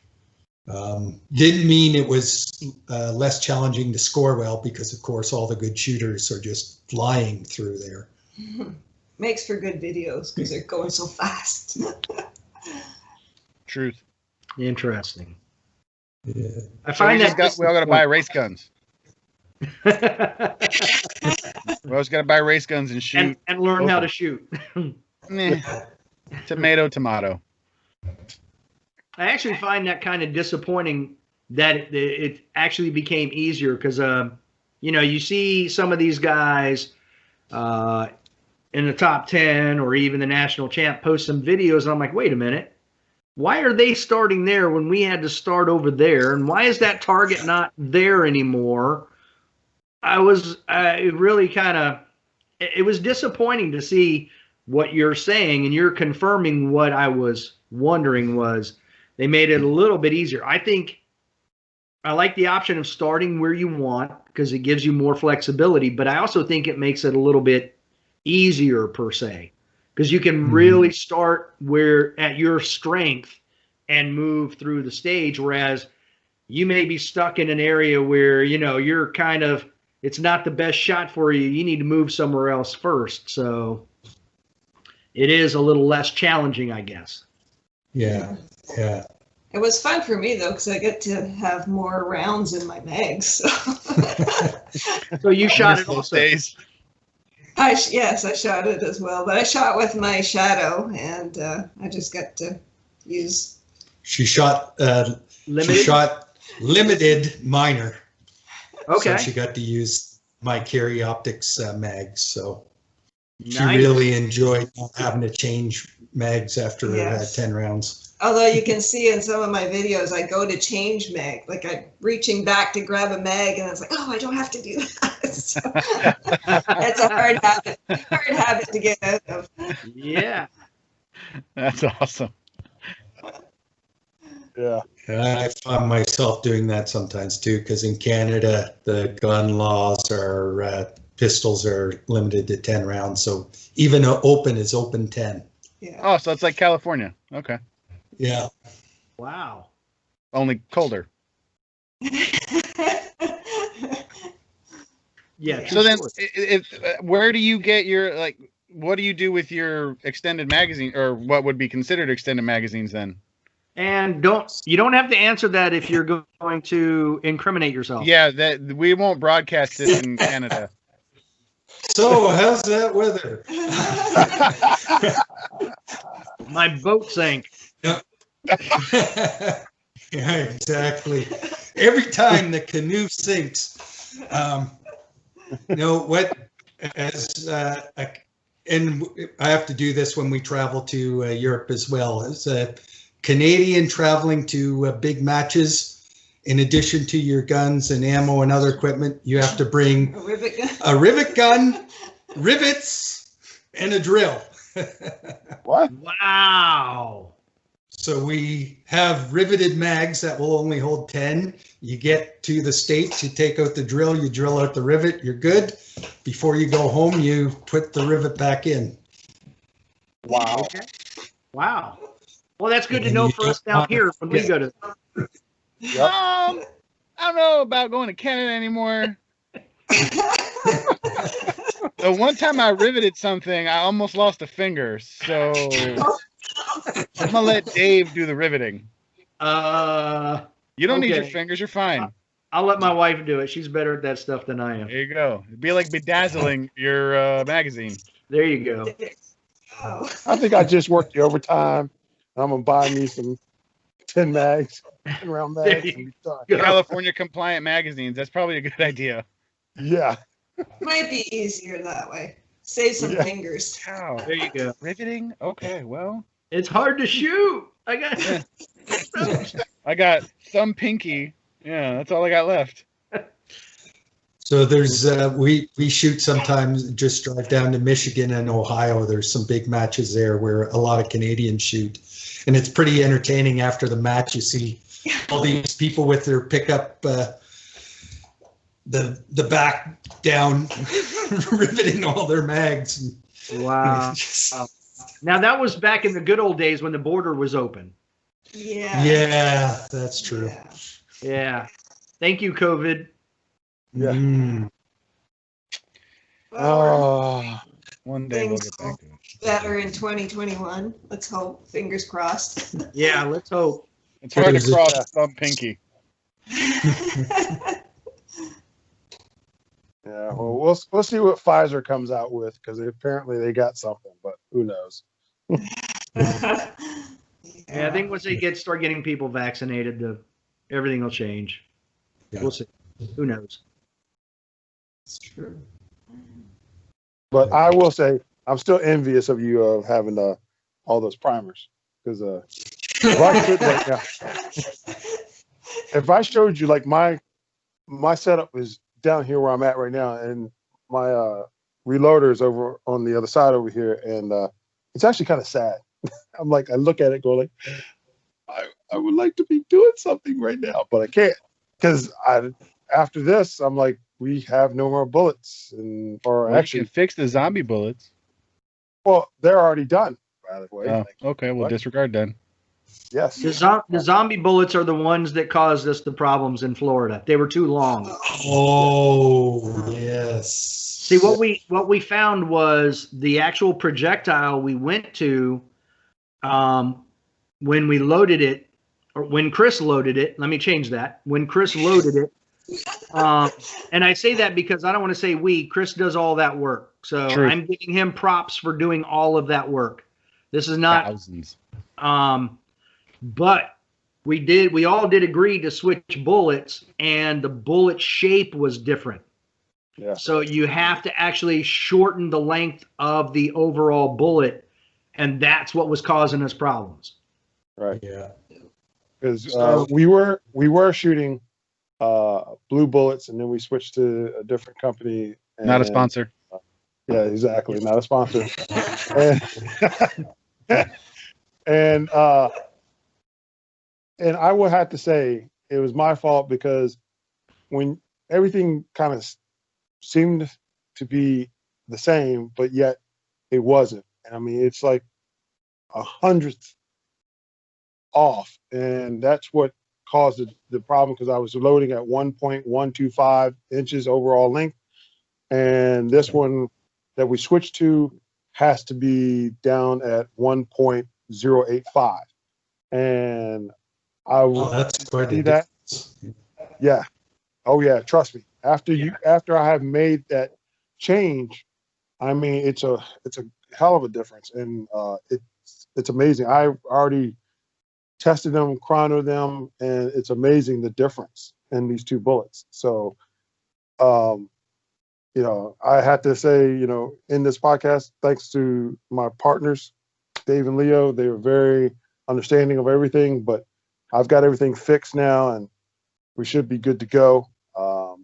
Didn't mean it was less challenging to score well, because of course all the good shooters are just flying through there. Makes for good videos because they're going so fast. Truth. Interesting. Yeah. I So we find just that we all got to buy race guns. We always got to buy race guns and shoot. and learn how to shoot. Meh. Tomato, tomato. I actually find that kind of disappointing that it actually became easier because, you see some of these guys in the top 10 or even the national champ post some videos, and I'm like, wait a minute. Why are they starting there when we had to start over there? And why is that target not there anymore? It really kind of, it was disappointing to see what you're saying, and you're confirming what I was wondering was they made it a little bit easier. I think I like the option of starting where you want because it gives you more flexibility, but I also think it makes it a little bit easier per se because you can really start where at your strength and move through the stage, whereas you may be stuck in an area where, you're kind of, it's not the best shot for you. You need to move somewhere else first. So it is a little less challenging, I guess. Yeah. It was fun for me though because I get to have more rounds in my mags. So, So you shot it Those also. days. yes, I shot it as well, but I shot with my shadow, and I just got to use. She shot limited minor. Okay. So she got to use my Carry Optics mags. So she Nice. really enjoyed not having to change mags after Yes. 10 rounds. Although you can see in some of my videos, I go to change mag, like I'm reaching back to grab a mag, and I was like, oh, I don't have to do that. So, it's a hard habit to get out of. Yeah. That's awesome. Yeah. I find myself doing that sometimes too, because in Canada, the gun laws are pistols are limited to 10 rounds. So even open is open 10. Yeah. Oh, so it's like California. Okay. Yeah. Wow. Only colder. Yeah. So then, sure. where do you get your, like, what do you do with your extended magazine, or what would be considered extended magazines then? And you don't have to answer that if you're going to incriminate yourself. Yeah, that we won't broadcast this in Canada. So how's that weather? My boat sank. Yeah, exactly. Every time the canoe sinks, what? And I have to do this when we travel to Europe as well. As a Canadian traveling to big matches, in addition to your guns and ammo and other equipment, you have to bring a rivet gun, rivets, and a drill. What? Wow. So we have riveted mags that will only hold 10. You get to the States, you take out the drill, you drill out the rivet, you're good. Before you go home, you put the rivet back in. Wow. Okay. Wow. Well, that's good to And know you for us don't down want- here when we go to. Yep. I don't know about going to Canada anymore. The one time I riveted something, I almost lost a finger. So I'm gonna let Dave do the riveting. You don't need your Okay. fingers. You're fine. I'll let my wife do it. She's better at that stuff than I am. There you go. It'd be like bedazzling your magazine. There you go. Oh. I think I just worked the overtime. I'm gonna buy me some 10 mags, 10 round There mags, you and be done. go. California compliant magazines. That's probably a good idea. Yeah. Might be easier that way. Save some Yeah. fingers. Wow. There you go. Riveting? Okay, well. It's hard to shoot. I got thumb pinky. Yeah, that's all I got left. So there's we shoot sometimes, just drive down to Michigan and Ohio. There's some big matches there where a lot of Canadians shoot, and it's pretty entertaining. After the match, you see all these people with their pickup, the back down, riveting all their mags. Wow. Now that was back in the good old days when the border was open. Yeah. Yeah, that's true. Yeah. Yeah. Thank you, COVID. Yeah. Well, Oh, One day we'll things get back to it. better in 2021. Let's hope. Fingers crossed. Yeah, let's hope. It's hard to There's a- cross the thumb pinky. yeah. Well, we'll see what Pfizer comes out with because apparently they got something, but who knows? Yeah, I think once they start getting people vaccinated, everything will change. Yeah. We'll see. Who knows? It's true. But I will say I'm still envious of you of having all those primers because if I could right now, if I showed you like my setup is down here where I'm at right now, and my reloader is over on the other side over here, and it's actually kind of sad. I'm like, I look at it, go like, I would like to be doing something right now, but I can't because after this, I'm like, we have no more bullets, or Well, actually, you can fix the zombie bullets. well, they're already done. By the way, Oh, okay. Well, What? disregard then. yes, The zombie bullets are the ones that caused us the problems in Florida. They were too long. Oh, yes. See, what we found was the actual projectile we went to when we loaded it, or when Chris loaded it. Let me change that. When Chris loaded it, and I say that because I don't want to say we. Chris does all that work, so Truth. I'm giving him props for doing all of that work. This is not. Thousands. But we all did agree to switch bullets, and the bullet shape was different. Yeah. So you have to actually shorten the length of the overall bullet, and that's what was causing us problems. right. Yeah. Because So- we were shooting blue bullets, and then we switched to a different company. Not a and- sponsor. Yeah, exactly. Not a sponsor. and I would have to say it was my fault because when everything kind of seemed to be the same, but yet it wasn't. I mean, it's like 100th off, and that's what caused the problem because I was loading at 1.125 inches overall length, and this one that we switched to has to be down at 1.085, and I Oh, will that's quite see a that. difference. Yeah. Oh yeah. Trust me. After I have made that change, I mean it's a hell of a difference, and it's amazing. I already tested them, chronoed them, and it's amazing the difference in these two bullets. So, I had to say, in this podcast, thanks to my partners, Dave and Leo, they were very understanding of everything, but I've got everything fixed now, and we should be good to go.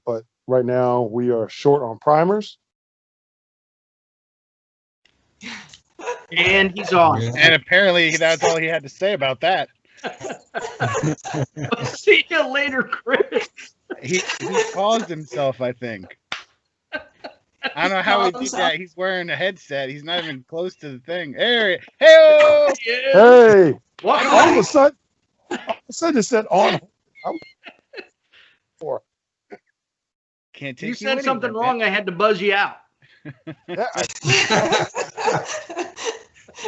But right now we are short on primers. And he's on. Yeah. And apparently that's all he had to say about that. See you later, Chris. He paused himself, I think. I don't know how he did that. He's wearing a headset. He's not even close to the thing. Hey! Yeah. Hey, What? all of a sudden it said on. Can't take You said something anywhere, wrong. I had to buzz you out. Yeah,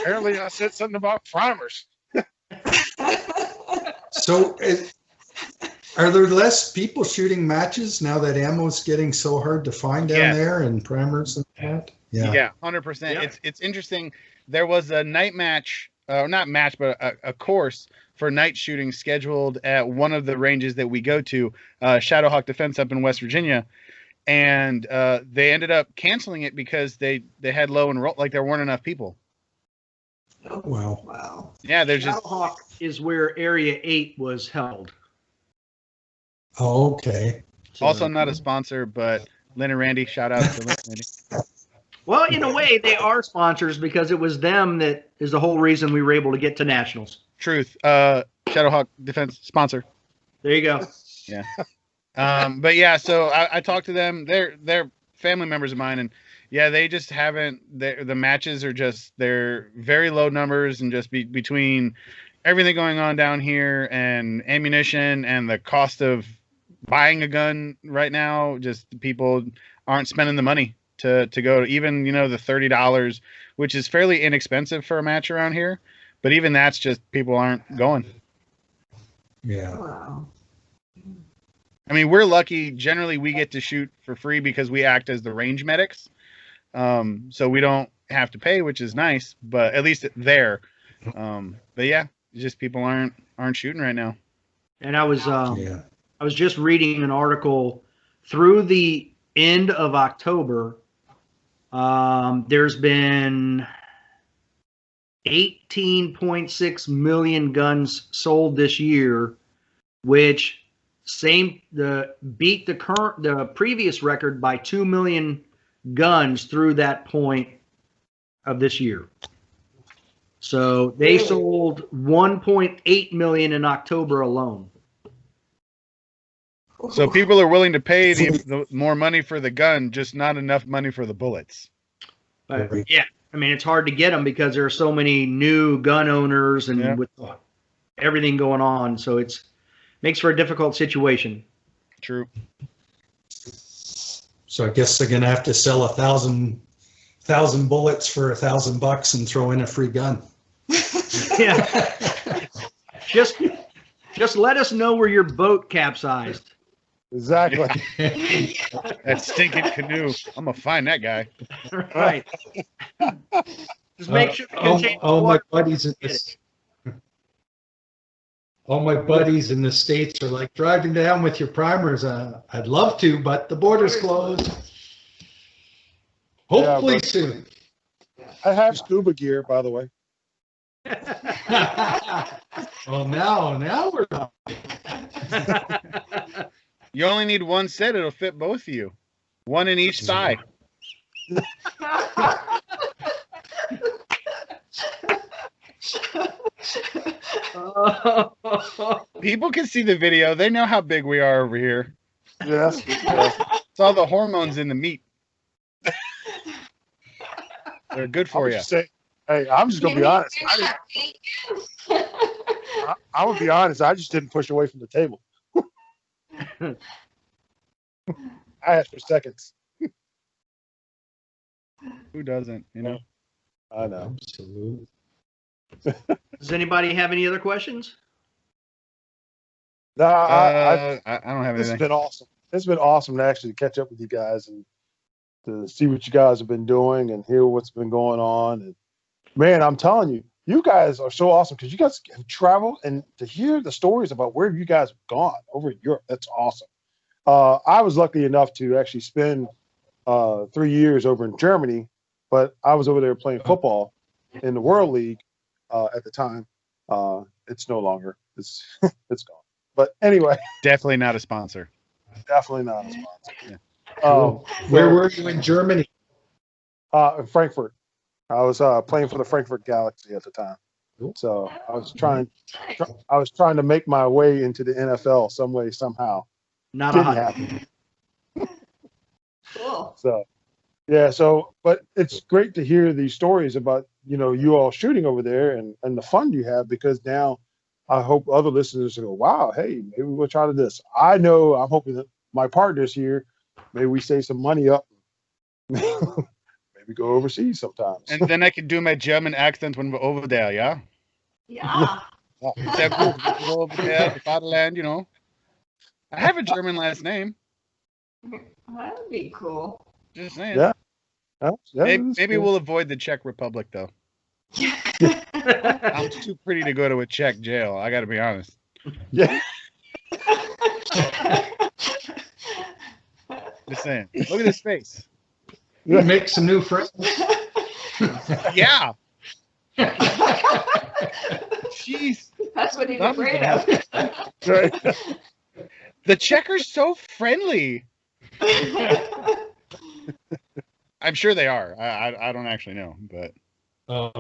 apparently I said something about primers. So, are there less people shooting matches now that ammo's getting so hard to find down Yes. there and primers and that? man. Yeah, 100%. Yeah. It's interesting. There was a night match, not match, but a course for night shooting scheduled at one of the ranges that we go to, Shadowhawk Defense up in West Virginia. And they ended up canceling it because they had low enroll, like there weren't enough people. Wow. Wow. Yeah, there's just Shadowhawk is where Area 8 was held. Oh, okay. So- also not a sponsor, but Lynn and Randy, shout out to Lynn and Randy. Well, in a way, they are sponsors because it was them that is the whole reason we were able to get to nationals. Truth, Shadowhawk Defense sponsor. There you go. But yeah, so I talked to them. They're family members of mine, and yeah, they just haven't. The matches are just they're very low numbers, and just between, everything going on down here and ammunition and the cost of buying a gun right now, just people aren't spending the money to go to even, the $30, which is fairly inexpensive for a match around here. But even that's just people aren't going. Yeah. Wow. I mean, we're lucky. Generally, we get to shoot for free because we act as the range medics. So we don't have to pay, which is nice, but at least there. But yeah, just people aren't shooting right now. And I was Yeah. I was just reading an article through the end of October. There's been 18.6 million guns sold this year, which beat the previous record by 2 million guns through that point of this year. So they Really? sold 1.8 million in October alone. So people are willing to pay the more money for the gun, just not enough money for the bullets. But yeah, I mean, it's hard to get them because there are so many new gun owners and with everything going on. So it's makes for a difficult situation. True. So I guess they're gonna have to sell 1,000 bullets for $1,000 and throw in a free gun. Yeah. Just let us know where your boat capsized. Exactly. That stinking canoe. I'm gonna find that guy. Right. Just make sure it contains all my water. buddies in this. All my buddies in the States are like, driving down with your primers. I'd love to, but the border's closed. Hopefully soon. I have scuba gear, by the way. Well, now we're not. You only need one set. It'll fit both of you. One in each thigh. People can see the video. They know how big we are over here. Yes. It's all the hormones in the meat. They're good for you. Hey, I'm just gonna be honest. I would be honest. I just didn't push away from the table. I asked for seconds. Who doesn't? I know. Absolutely. Does anybody have any other questions? No, I don't have this has anything. been awesome. It's been awesome to actually catch up with you guys and to see what you guys have been doing and hear what's been going on. And man, I'm telling you, you guys are so awesome because you guys have traveled, and to hear the stories about where you guys have gone over in Europe, that's awesome. I was lucky enough to actually spend 3 years over in Germany, but I was over there playing football in the World League at the time. It's no longer. It's it's gone. But anyway, Definitely not a sponsor. definitely not a sponsor. Yeah. Where were you in Germany? In Frankfurt. I was playing for the Frankfurt Galaxy at the time. So I was trying to make my way into the NFL some way, somehow. Not Didn't a happen. Cool. So yeah, but it's great to hear these stories about, you all shooting over there and the fun you have, because now I hope other listeners will go, wow, hey, maybe we'll try to this. I'm hoping that my partners here, maybe we save some money up. Maybe go overseas sometimes. And then I can do my German accent when we're over there, yeah? Yeah. Sehr gut. Go over there, the fatherland, I have a German last name. That would be cool. Just saying. Yeah. Maybe we'll avoid the Czech Republic, though. I'm too pretty to go to a Czech jail. I got to be honest. Yeah. Just saying. Look at his face. You make some new friends. Yeah. Jeez. That's what he's afraid of. Right. The Czech are so friendly. I'm sure they are. I don't actually know, but I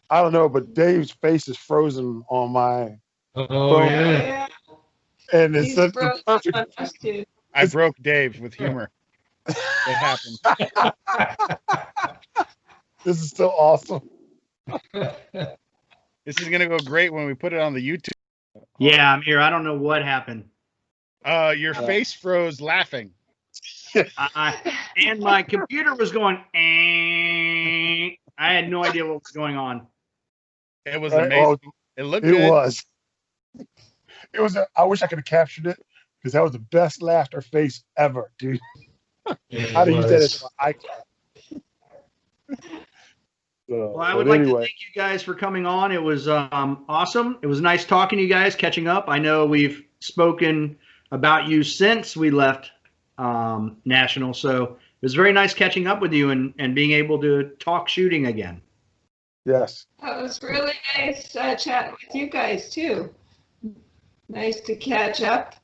don't know, but Dave's face is frozen on my phone. Yeah. And it's He's such a frozen perfect. on us too. I broke Dave with humor. It happened. This is so awesome. This is gonna go great when we put it on the YouTube. Yeah, I'm here. I don't know what happened. Your face froze laughing. And my computer was going. I had no idea what was going on. It was Right? amazing. Oh, It looked it good. was. It was. I wish I could have captured it because that was the best laughter face ever, dude. How do you use that as my iCloud? Well, I would like to thank you guys for coming on. It was awesome. It was nice talking to you guys, catching up. I know we've spoken about you since we left National, so it was very nice catching up with you and being able to talk shooting again. Yes. That was really nice chatting with you guys too. Nice to catch up.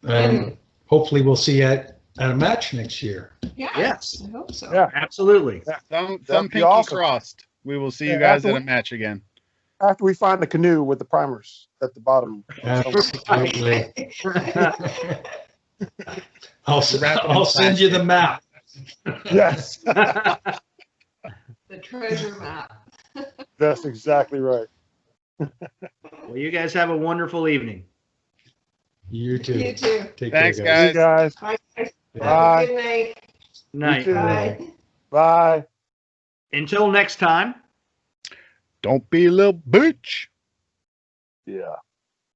And hopefully we'll see you at a match next year. Yeah, Yes. I hope so. Yeah. Absolutely. Thumb That'd be pinky awesome. crossed. We will see you Yeah, guys after at a we- match again. After we find the canoe with the primers at the bottom. Absolutely. I'll Wrap it in I'll send you the map. Yes. The treasure map. That's exactly right. Well, you guys have a wonderful evening. You too. You too. Take Thanks, care, See you guys. Bye. Have Bye. a good night. Night. too. Bye. Bye. Until next time. Don't be a little bitch. Yeah.